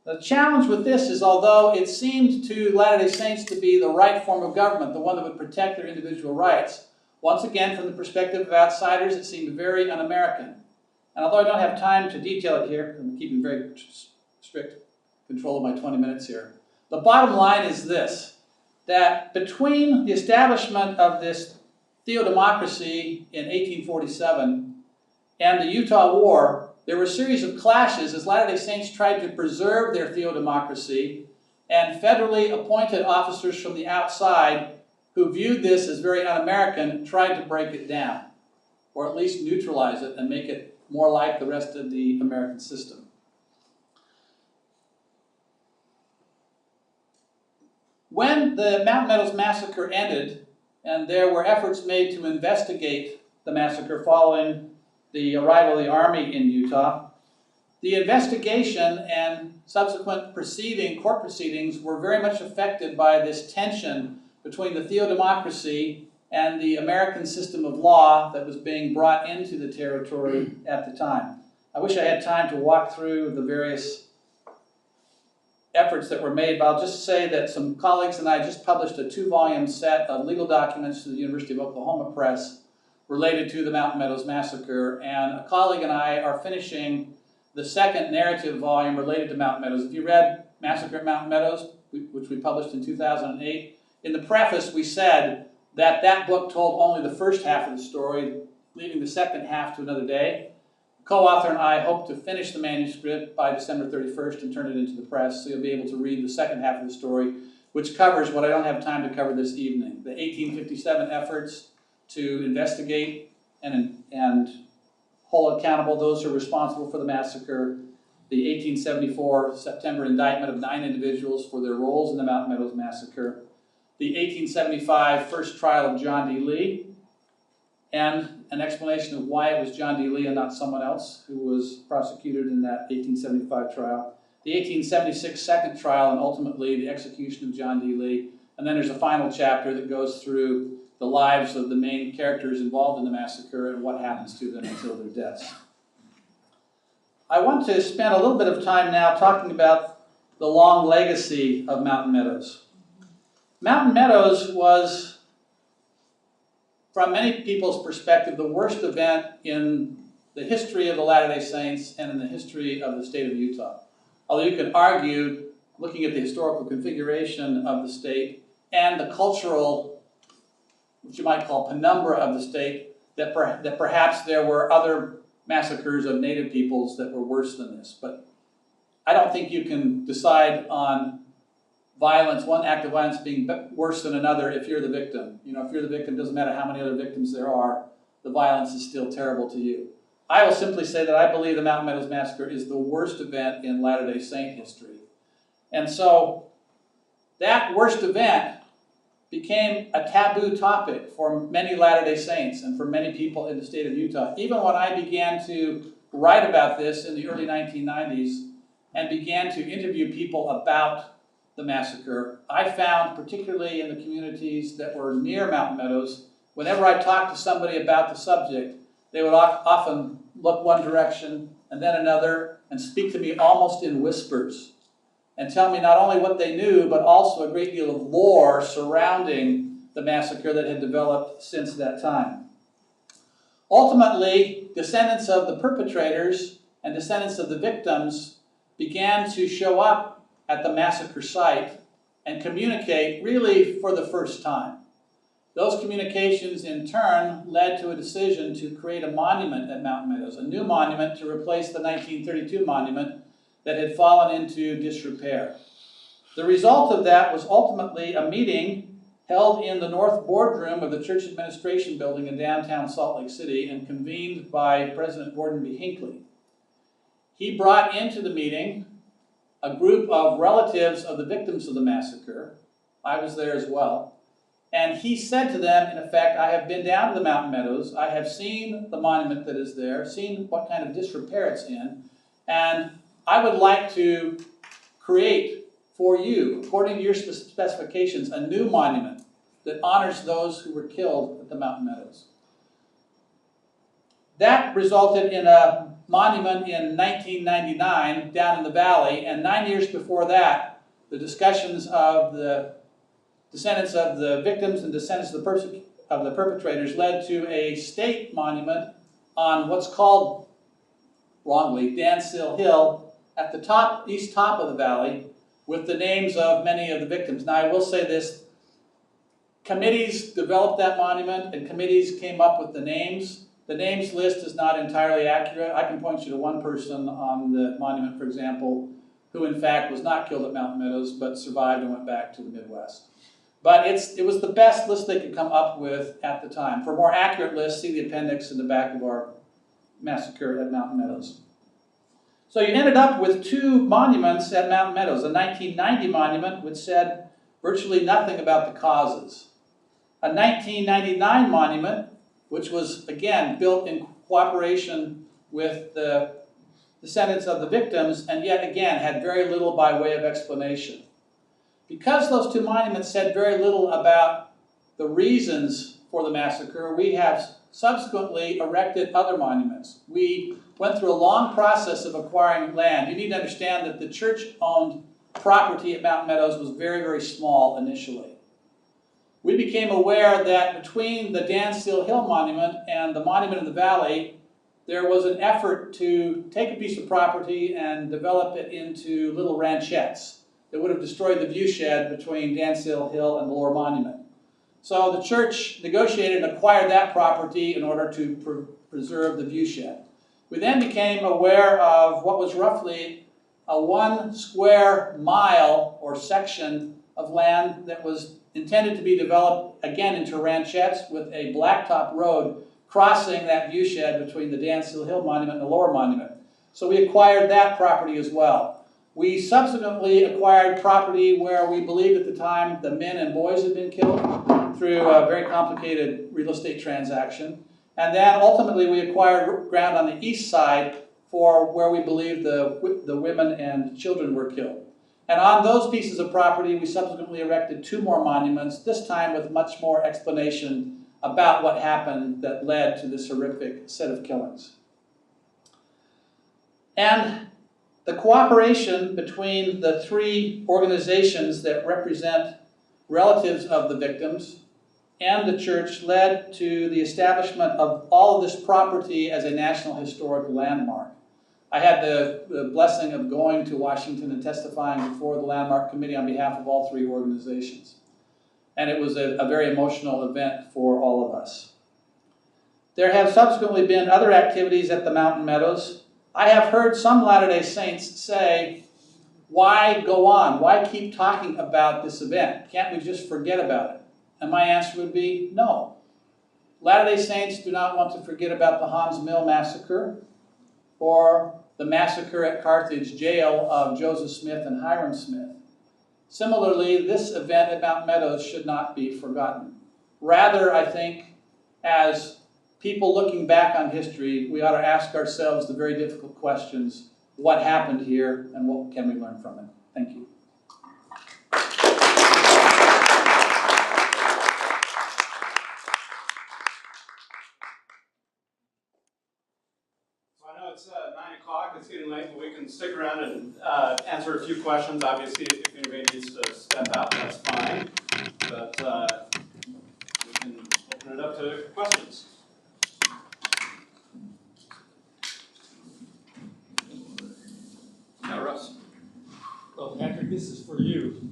[SPEAKER 3] The challenge with this is, although it seemed to Latter-day Saints to be the right form of government, the one that would protect their individual rights, once again, from the perspective of outsiders, it seemed very un-American. And although I don't have time to detail it here, I'm keeping very strict control of my 20 minutes here, the bottom line is this, that between the establishment of this theodemocracy in 1847 and the Utah War, there were a series of clashes as Latter-day Saints tried to preserve their theodemocracy, and federally appointed officers from the outside who viewed this as very un-American tried to break it down, or at least neutralize it and make it more like the rest of the American system. When the Mountain Meadows Massacre ended, and there were efforts made to investigate the massacre following the arrival of the Army in Utah, the investigation and subsequent court proceedings were very much affected by this tension between the theodemocracy and the American system of law that was being brought into the territory at the time. I wish I had time to walk through the various efforts that were made, but I'll just say that some colleagues and I just published a 2-volume set of legal documents to the University of Oklahoma Press related to the Mountain Meadows Massacre, and a colleague and I are finishing the second narrative volume related to Mountain Meadows. If you read Massacre at Mountain Meadows, which we published in 2008, in the preface we said that that book told only the first half of the story, leaving the second half to another day. Co-author and I hope to finish the manuscript by December 31st and turn it into the press, so you'll be able to read the second half of the story, which covers what I don't have time to cover this evening: the 1857 efforts to investigate and hold accountable those who are responsible for the massacre, the 1874 September indictment of 9 individuals for their roles in the Mountain Meadows Massacre, the 1875 first trial of John D. Lee, and an explanation of why it was John D. Lee and not someone else who was prosecuted in that 1875 trial, the 1876 second trial, and ultimately the execution of John D. Lee. And then there's a final chapter that goes through the lives of the main characters involved in the massacre and what happens to them until their deaths. I want to spend a little bit of time now talking about the long legacy of Mountain Meadows. Mountain Meadows was, from many people's perspective, the worst event in the history of the Latter-day Saints and in the history of the state of Utah. Although you could argue, looking at the historical configuration of the state and the cultural, what you might call penumbra of the state, that perhaps there were other massacres of native peoples that were worse than this. But I don't think you can decide on violence, one act of violence being worse than another if you're the victim. You know, if you're the victim, it doesn't matter how many other victims there are, the violence is still terrible to you. I will simply say that I believe the Mountain Meadows Massacre is the worst event in Latter-day Saint history. And so that worst event became a taboo topic for many Latter-day Saints and for many people in the state of Utah. Even when I began to write about this in the early 1990s and began to interview people about the massacre, I found, particularly in the communities that were near Mountain Meadows, whenever I talked to somebody about the subject, they would often look one direction and then another and speak to me almost in whispers and tell me not only what they knew, but also a great deal of lore surrounding the massacre that had developed since that time. Ultimately, descendants of the perpetrators and descendants of the victims began to show up at the massacre site and communicate really for the first time. Those communications in turn led to a decision to create a monument at Mountain Meadows, a new monument to replace the 1932 monument that had fallen into disrepair. The result of that was ultimately a meeting held in the North Boardroom of the Church Administration Building in downtown Salt Lake City and convened by President Gordon B. Hinckley. He brought into the meeting a group of relatives of the victims of the massacre. I was there as well. And he said to them, in effect, I have been down to the Mountain Meadows, I have seen the monument that is there, seen what kind of disrepair it's in, and I would like to create for you, according to your specifications, a new monument that honors those who were killed at the Mountain Meadows. That resulted in a monument in 1999 down in the valley, and 9 years before that, the discussions of the descendants of the victims and descendants of the perpetrators led to a state monument on what's called, wrongly, Dansill Hill at the top, east top of the valley, with the names of many of the victims. Now, I will say this, committees developed that monument and committees came up with the names. The names list is not entirely accurate. I can point you to one person on the monument, for example, who in fact was not killed at Mountain Meadows, but survived and went back to the Midwest. But it was the best list they could come up with at the time. For a more accurate list, see the appendix in the back of our massacre at Mountain Meadows. So you ended up with two monuments at Mountain Meadows, a 1990 monument which said virtually nothing about the causes. A 1999 monument, which was, again, built in cooperation with the descendants of the victims, and yet again had very little by way of explanation. Because those two monuments said very little about the reasons for the massacre, we have subsequently erected other monuments. We went through a long process of acquiring land. You need to understand that the church-owned property at Mountain Meadows was very, very small initially. We became aware that between the Dansill Hill Monument and the monument in the valley, there was an effort to take a piece of property and develop it into little ranchettes that would have destroyed the viewshed between Dansill Hill and the Lower Monument. So the church negotiated and acquired that property in order to preserve the viewshed. We then became aware of what was roughly a 1 square mile or section of land that was intended to be developed again into ranchettes with a blacktop road crossing that viewshed between the Dansill Hill Monument and the Lower Monument. So we acquired that property as well. We subsequently acquired property where we believed at the time the men and boys had been killed through a very complicated real estate transaction. And then ultimately we acquired ground on the east side for where we believed the women and children were killed. And on those pieces of property, we subsequently erected 2 more monuments, this time with much more explanation about what happened that led to this horrific set of killings. And the cooperation between the 3 organizations that represent relatives of the victims and the church led to the establishment of all of this property as a National Historic Landmark. I had the blessing of going to Washington and testifying before the Landmark Committee on behalf of all 3 organizations. And it was a very emotional event for all of us. There have subsequently been other activities at the Mountain Meadows. I have heard some Latter-day Saints say, why go on? Why keep talking about this event? Can't we just forget about it? And my answer would be no. Latter-day Saints do not want to forget about the Hans Mill Massacre or the massacre at Carthage jail of Joseph Smith and Hiram Smith. Similarly, this event at Mountain Meadows should not be forgotten. Rather, I think, as people looking back on history, we ought to ask ourselves the very difficult questions, what happened here and what can we learn from it? Thank you.
[SPEAKER 1] So I know it's 9 o'clock, it's getting late, but we can stick around and answer a few questions. Obviously, if anybody needs to step out, that's fine. But we can open it up to questions. Yeah, Russ.
[SPEAKER 4] Well, Patrick, this is for you.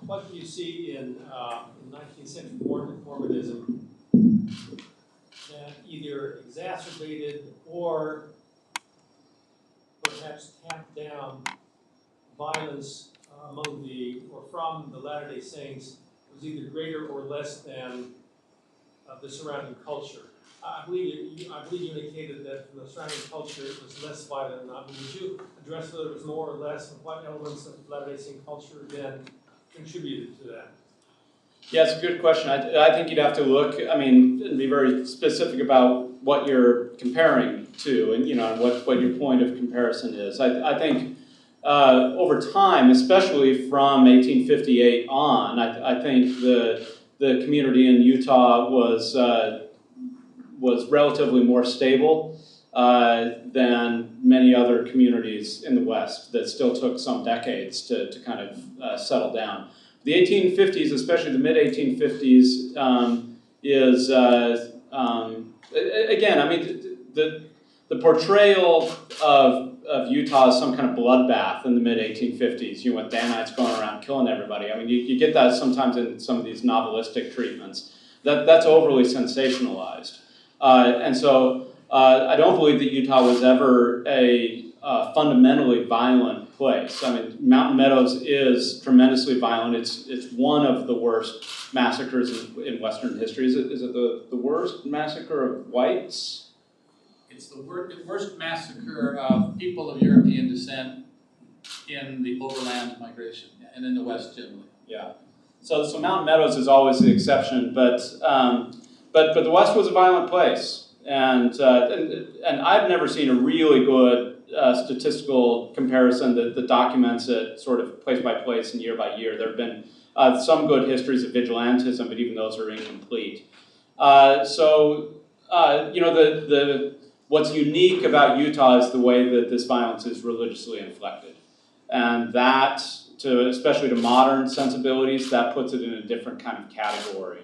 [SPEAKER 4] What do you see in 19th century Mormonism that either exacerbated or perhaps tamped down violence among the, or from the Latter-day Saints was either greater or less than the surrounding culture. I believe you indicated that from the surrounding culture it was less violent or not. Would you address whether it was more or less, and what elements of Latter-day Saint culture then contributed to that?
[SPEAKER 1] Yeah, it's a good question. I think you'd have to look, I mean, and be very specific about what you're comparing to, and and what your point of comparison is. I think over time, especially from 1858 on, I think the community in Utah was relatively more stable than many other communities in the West that still took some decades to kind of settle down. The 1850s, especially the mid-1850s, is, again, I mean, the portrayal of Utah as some kind of bloodbath in the mid-1850s, with Danites going around killing everybody. I mean, you get that sometimes in some of these novelistic treatments. That's overly sensationalized. And so I don't believe that Utah was ever a fundamentally violent place. I mean, Mountain Meadows is tremendously violent. It's one of the worst massacres in Western history. Is it the worst massacre of whites?
[SPEAKER 3] It's the worst massacre of people of European descent in the overland migration and in the West generally.
[SPEAKER 1] Yeah. So Mountain Meadows is always the exception, but the West was a violent place, and I've never seen a really good statistical comparison that documents it sort of place by place and year by year. There have been some good histories of vigilantism, but even those are incomplete. What's unique about Utah is the way that this violence is religiously inflected, and that, especially to modern sensibilities, that puts it in a different kind of category.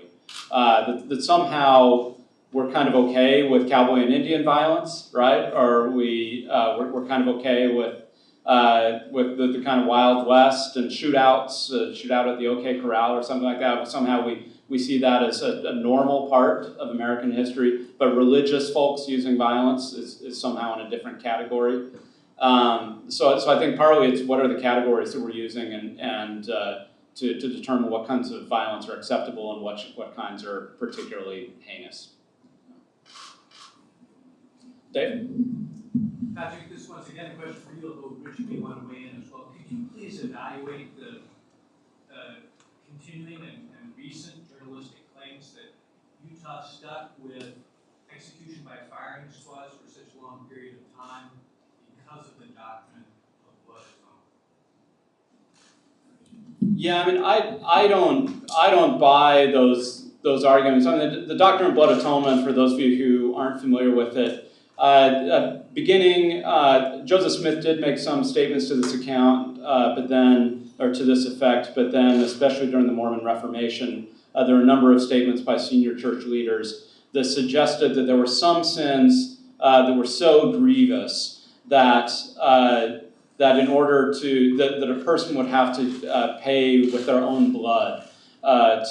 [SPEAKER 1] That somehow we're kind of okay with cowboy and Indian violence, right? Or we're kind of okay with the kind of Wild West and shootouts, shootout at the OK Corral or something like that. Somehow we see that as a normal part of American history, but religious folks using violence is somehow in a different category. So I think partly it's what are the categories that we're using and to determine what kinds of violence are acceptable and what kinds are particularly heinous. Dave?
[SPEAKER 5] Patrick, this once again a question for you, although Rich may want to weigh in as well. Could you please evaluate the continuing and recent journalistic claims that Utah stuck with execution by firing squads for such a long period of time because of the doctrine of blood atonement?
[SPEAKER 1] Yeah, I mean, I don't buy those arguments. I mean, the doctrine of blood atonement, for those of you who aren't familiar with it, Joseph Smith did make some statements to this account, to this effect, but then, especially during the Mormon Reformation, there were a number of statements by senior church leaders that suggested that there were some sins that were so grievous that in order that a person would have to pay with their own blood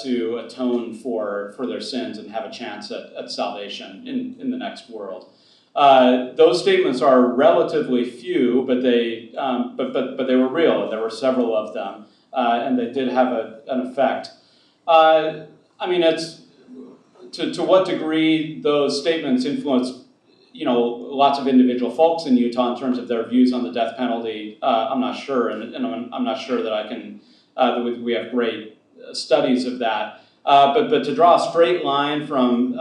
[SPEAKER 1] to atone for their sins and have a chance at salvation in the next world. Those statements are relatively few, but they were real, and there were several of them, and they did have an effect. I mean, it's to what degree those statements influenced, lots of individual folks in Utah in terms of their views on the death penalty. I'm not sure, and I'm not sure that I can. That we have great studies of that. But to draw a straight line from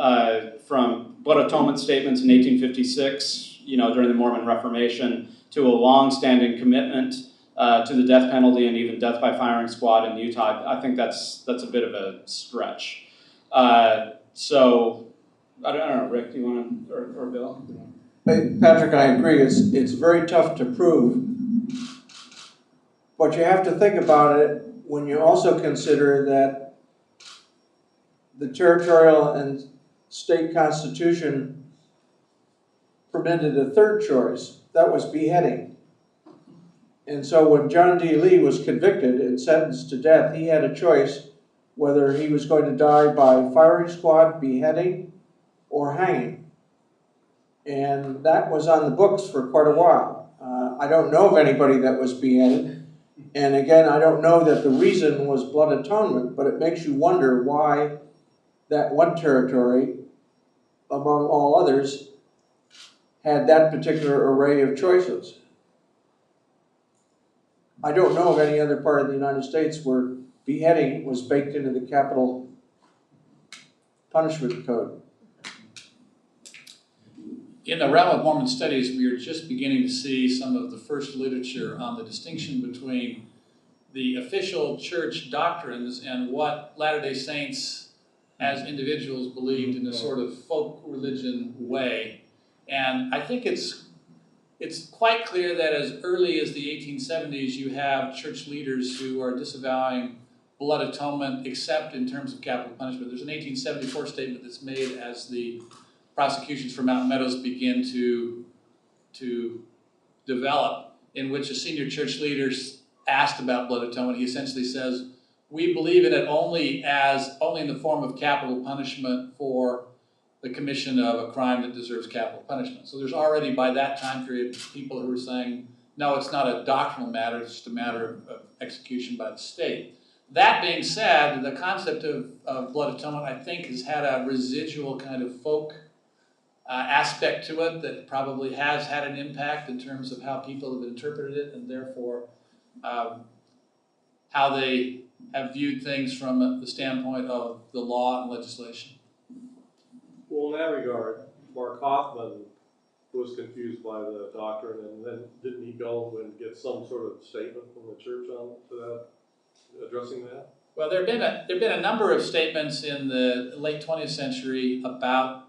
[SPEAKER 1] blood atonement statements in 1856, during the Mormon Reformation, to a long-standing commitment to the death penalty and even death by firing squad in Utah, I think that's a bit of a stretch. So I don't know, Rick, do you want to, or Bill?
[SPEAKER 2] Hey, Patrick, I agree. It's very tough to prove, but you have to think about it when you also consider that the territorial and state constitution permitted a third choice. That was beheading. And so when John D. Lee was convicted and sentenced to death, he had a choice whether he was going to die by firing squad, beheading, or hanging. And that was on the books for quite a while. I don't know of anybody that was beheaded, And again, I don't know that the reason was blood atonement, but it makes you wonder why that one territory, among all others, had that particular array of choices. I don't know of any other part of the United States where beheading was baked into the capital punishment code.
[SPEAKER 3] In the realm of Mormon studies, we are just beginning to see some of the first literature on the distinction between the official church doctrines and what Latter-day Saints as individuals believed in a sort of folk religion way. And I think it's quite clear that as early as the 1870s, you have church leaders who are disavowing blood atonement except in terms of capital punishment. There's an 1874 statement that's made as the prosecutions for Mountain Meadows begin to develop, in which a senior church leader asked about blood atonement. He essentially says, we believe in it only in the form of capital punishment for the commission of a crime that deserves capital punishment. So there's already, by that time period, people who are saying, no, it's not a doctrinal matter, it's just a matter of execution by the state. That being said, the concept of blood atonement, I think, has had a residual kind of folk aspect to it that probably has had an impact in terms of how people have interpreted it, and therefore how they have viewed things from the standpoint of the law and legislation.
[SPEAKER 6] Well, in that regard, Mark Hoffman was confused by the doctrine, and then didn't he go and get some sort of statement from the church on to that, addressing that?
[SPEAKER 3] Well, there have been a number of statements in the late 20th century about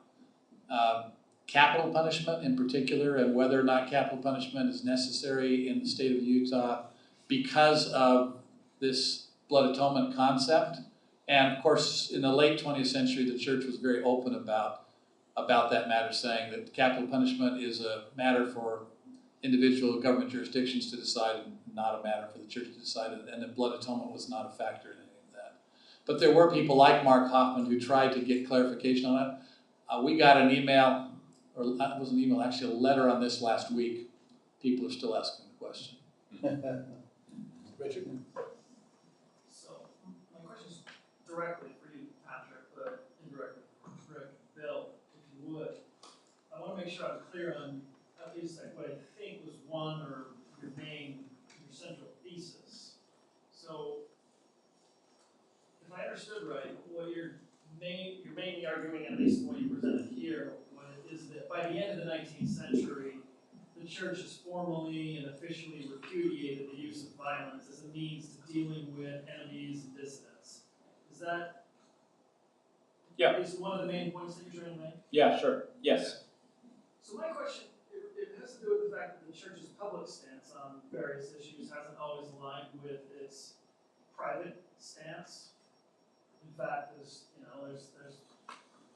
[SPEAKER 3] capital punishment in particular, and whether or not capital punishment is necessary in the state of Utah because of this blood atonement concept. And of course, in the late 20th century, the church was very open about that matter, saying that capital punishment is a matter for individual government jurisdictions to decide, and not a matter for the church to decide, and that blood atonement was not a factor in any of that. But there were people like Mark Hoffman who tried to get clarification on it. We got an email, or it wasn't an email, actually a letter on this last week. People are still asking the question.
[SPEAKER 2] Richard?
[SPEAKER 7] So, my question is directly for you, Patrick, but indirectly for Rick, Bill, if you would. I want to make sure I'm clear on at least like what I think was one or your central thesis. So, if I understood right, what you're mainly arguing, at least what you presented here, is that by the end of the 19th century, the church has formally and officially repudiated the use of violence as a means to dealing with enemies and dissidents. Is that at least one of the main points that you're trying to make?
[SPEAKER 1] Yeah, sure. Yes.
[SPEAKER 7] So my question, it has to do with the fact that the church's public stance on various issues hasn't always aligned with its private stance. In fact, there's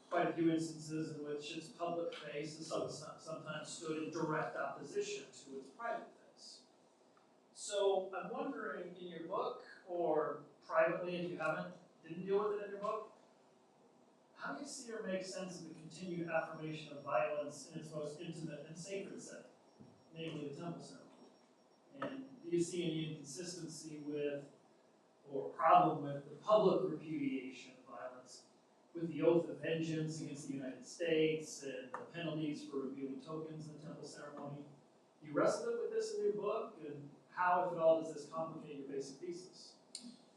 [SPEAKER 7] quite a few instances in which its public face has sometimes stood in direct opposition to its private face. So I'm wondering, in your book, or privately if you didn't deal with it in your book, how do you see or make sense of the continued affirmation of violence in its most intimate and sacred setting, namely the temple ceremony? And do you see any inconsistency with, or problem with, the public repudiation of violence with the oath of vengeance against the United States and the penalties for revealing tokens in the temple ceremony? You wrestled with this in your book, and how, if at all, does this complicate your basic thesis?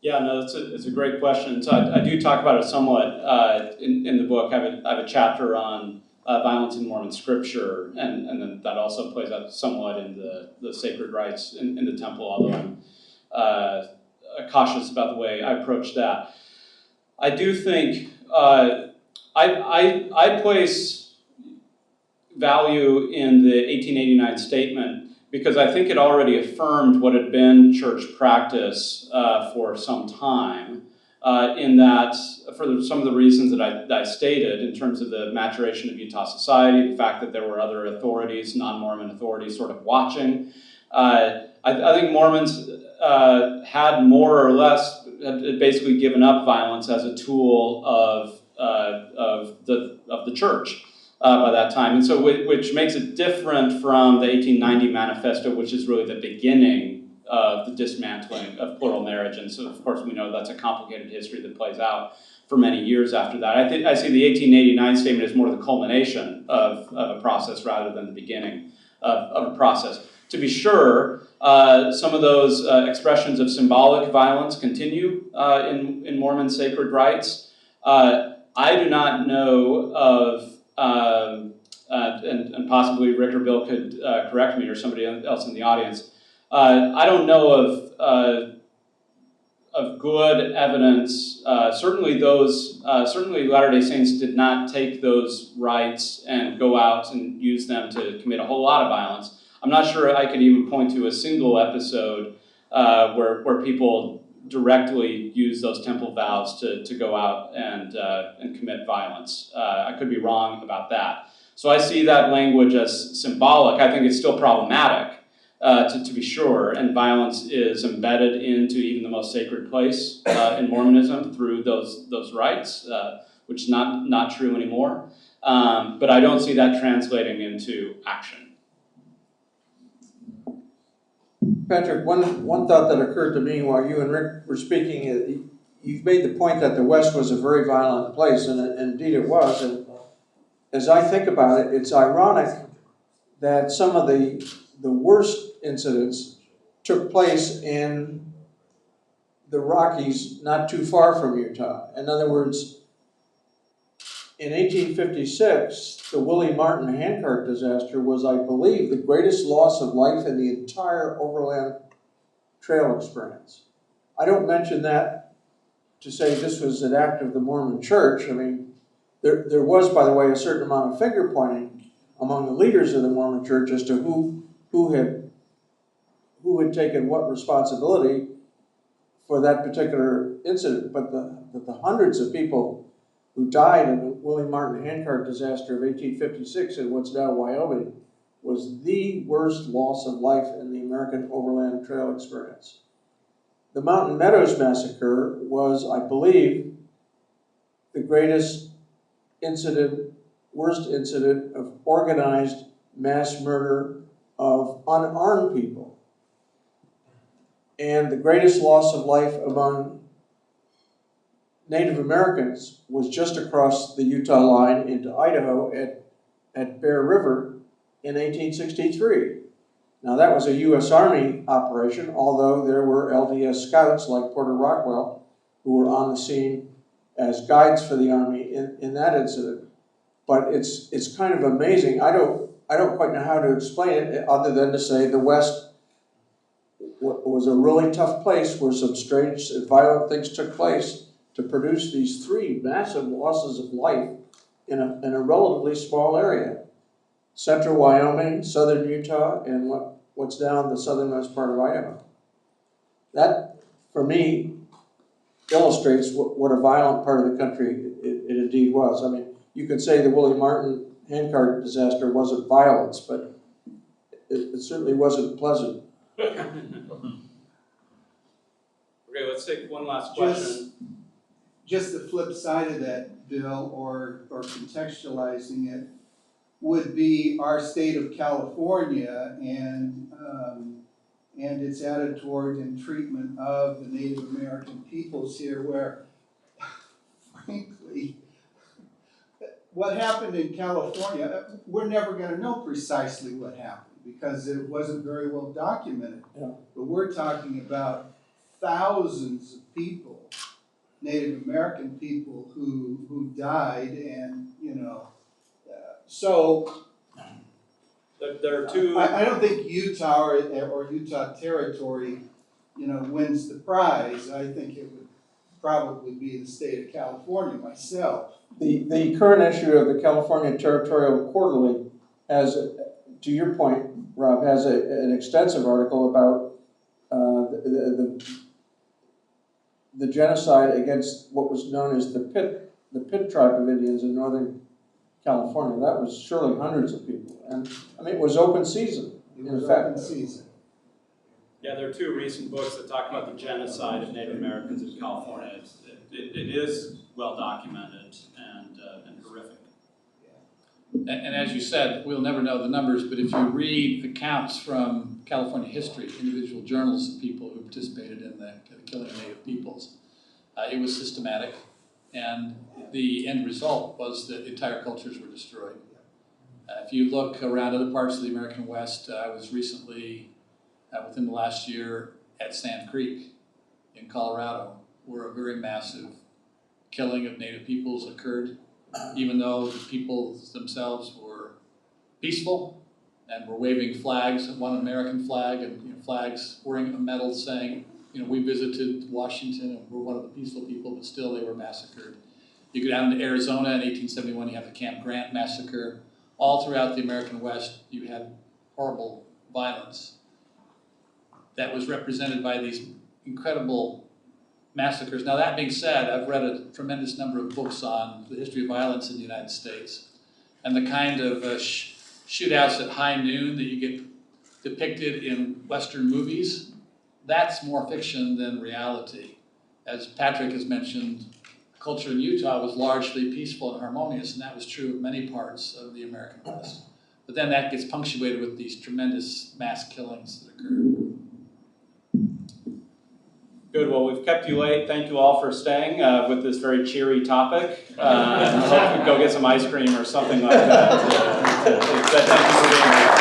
[SPEAKER 1] Yeah, no, it's a great question. So I do talk about it somewhat in the book. I have a chapter on violence in Mormon scripture, and then that also plays out somewhat in the sacred rites in the temple, although I'm cautious about the way I approach that. I do think I place value in the 1889 statement because I think it already affirmed what had been church practice for some time, in that, for some of the reasons that I stated, in terms of the maturation of Utah society, the fact that there were other authorities, non-Mormon authorities, sort of watching. I think Mormons had more or less had basically given up violence as a tool of the church by that time, and so which makes it different from the 1890 manifesto, which is really the beginning of the dismantling of plural marriage. And so, of course, we know that's a complicated history that plays out for many years after that. I see the 1889 statement as more the culmination of a process rather than the beginning of a process. To be sure, some of those expressions of symbolic violence continue in Mormon sacred rites. I do not know of, and possibly Rick or Bill could correct me, or somebody else in the audience, I don't know of good evidence. Certainly Latter-day Saints did not take those rites and go out and use them to commit a whole lot of violence. I'm not sure I could even point to a single episode where people directly use those temple vows to go out and commit violence. I could be wrong about that. So I see that language as symbolic. I think it's still problematic, to be sure, and violence is embedded into even the most sacred place in Mormonism through those rites, which is not true anymore. But I don't see that translating into action.
[SPEAKER 2] Patrick, one thought that occurred to me while you and Rick were speaking, you've made the point that the West was a very violent place, and indeed it was. And as I think about it, it's ironic that some of the worst incidents took place in the Rockies not too far from Utah. In other words, in 1856, the Willie Martin handcart disaster was, I believe, the greatest loss of life in the entire overland trail experience. I don't mention that to say this was an act of the Mormon Church. I mean, there was, by the way, a certain amount of finger pointing among the leaders of the Mormon Church as to who had taken what responsibility for that particular incident. But the hundreds of people who died in the Willie Martin handcart disaster of 1856 in what's now Wyoming was the worst loss of life in the American overland trail experience. The Mountain Meadows Massacre was, I believe, the greatest incident, worst incident of organized mass murder of unarmed people. And the greatest loss of life among Native Americans was just across the Utah line into Idaho at Bear River in 1863. Now that was a U.S. Army operation, although there were LDS scouts like Porter Rockwell who were on the scene as guides for the Army in that incident. But it's kind of amazing. I don't quite know how to explain it other than to say the West was a really tough place where some strange and violent things took place to produce these three massive losses of life in a relatively small area. Central Wyoming, southern Utah, and what's now the southernmost part of Idaho. That, for me, illustrates what a violent part of the country it indeed was. I mean, you could say the Willie Martin handcart disaster wasn't violence, but it certainly wasn't pleasant.
[SPEAKER 1] Okay, let's take one last question.
[SPEAKER 8] Just the flip side of that, Bill, or contextualizing it, would be our state of California and its attitude and treatment of the Native American peoples here, where, frankly, what happened in California, we're never going to know precisely what happened because it wasn't very well documented.
[SPEAKER 2] Yeah.
[SPEAKER 8] But we're talking about thousands of people, Native American people who died, and so
[SPEAKER 1] There are two.
[SPEAKER 8] I don't think Utah or Utah territory, wins the prize. I think it would probably be the state of California myself.
[SPEAKER 2] The current issue of the California Territorial Quarterly has, to your point, Rob, has an extensive article about the genocide against what was known as the Pit tribe of Indians in Northern California. That was surely hundreds of people, and I mean it was open season.
[SPEAKER 8] It was open season.
[SPEAKER 1] Yeah, there are two recent books that talk about the genocide of Native Americans in California. It is well documented and horrific.
[SPEAKER 3] And as you said, we'll never know the numbers, but if you read accounts from California history, individual journals of people who participated in the killing of Native peoples, it was systematic, and the end result was that entire cultures were destroyed. If you look around other parts of the American West, I was recently, within the last year, at Sand Creek in Colorado, where a very massive killing of Native peoples occurred, even though the peoples themselves were peaceful and were waving flags, one American flag, and flags wearing a medal saying, we visited Washington and we're one of the peaceful people, but still they were massacred. You go down to Arizona in 1871, you have the Camp Grant massacre. All throughout the American West, you had horrible violence that was represented by these incredible massacres. Now that being said, I've read a tremendous number of books on the history of violence in the United States, and the kind of shootouts at high noon that you get depicted in Western movies, that's more fiction than reality. As Patrick has mentioned, culture in Utah was largely peaceful and harmonious, and that was true of many parts of the American West. But then that gets punctuated with these tremendous mass killings that occurred.
[SPEAKER 1] Good, well, we've kept you late. Thank you all for staying with this very cheery topic. I hope you go get some ice cream or something like that. Thank you for being here.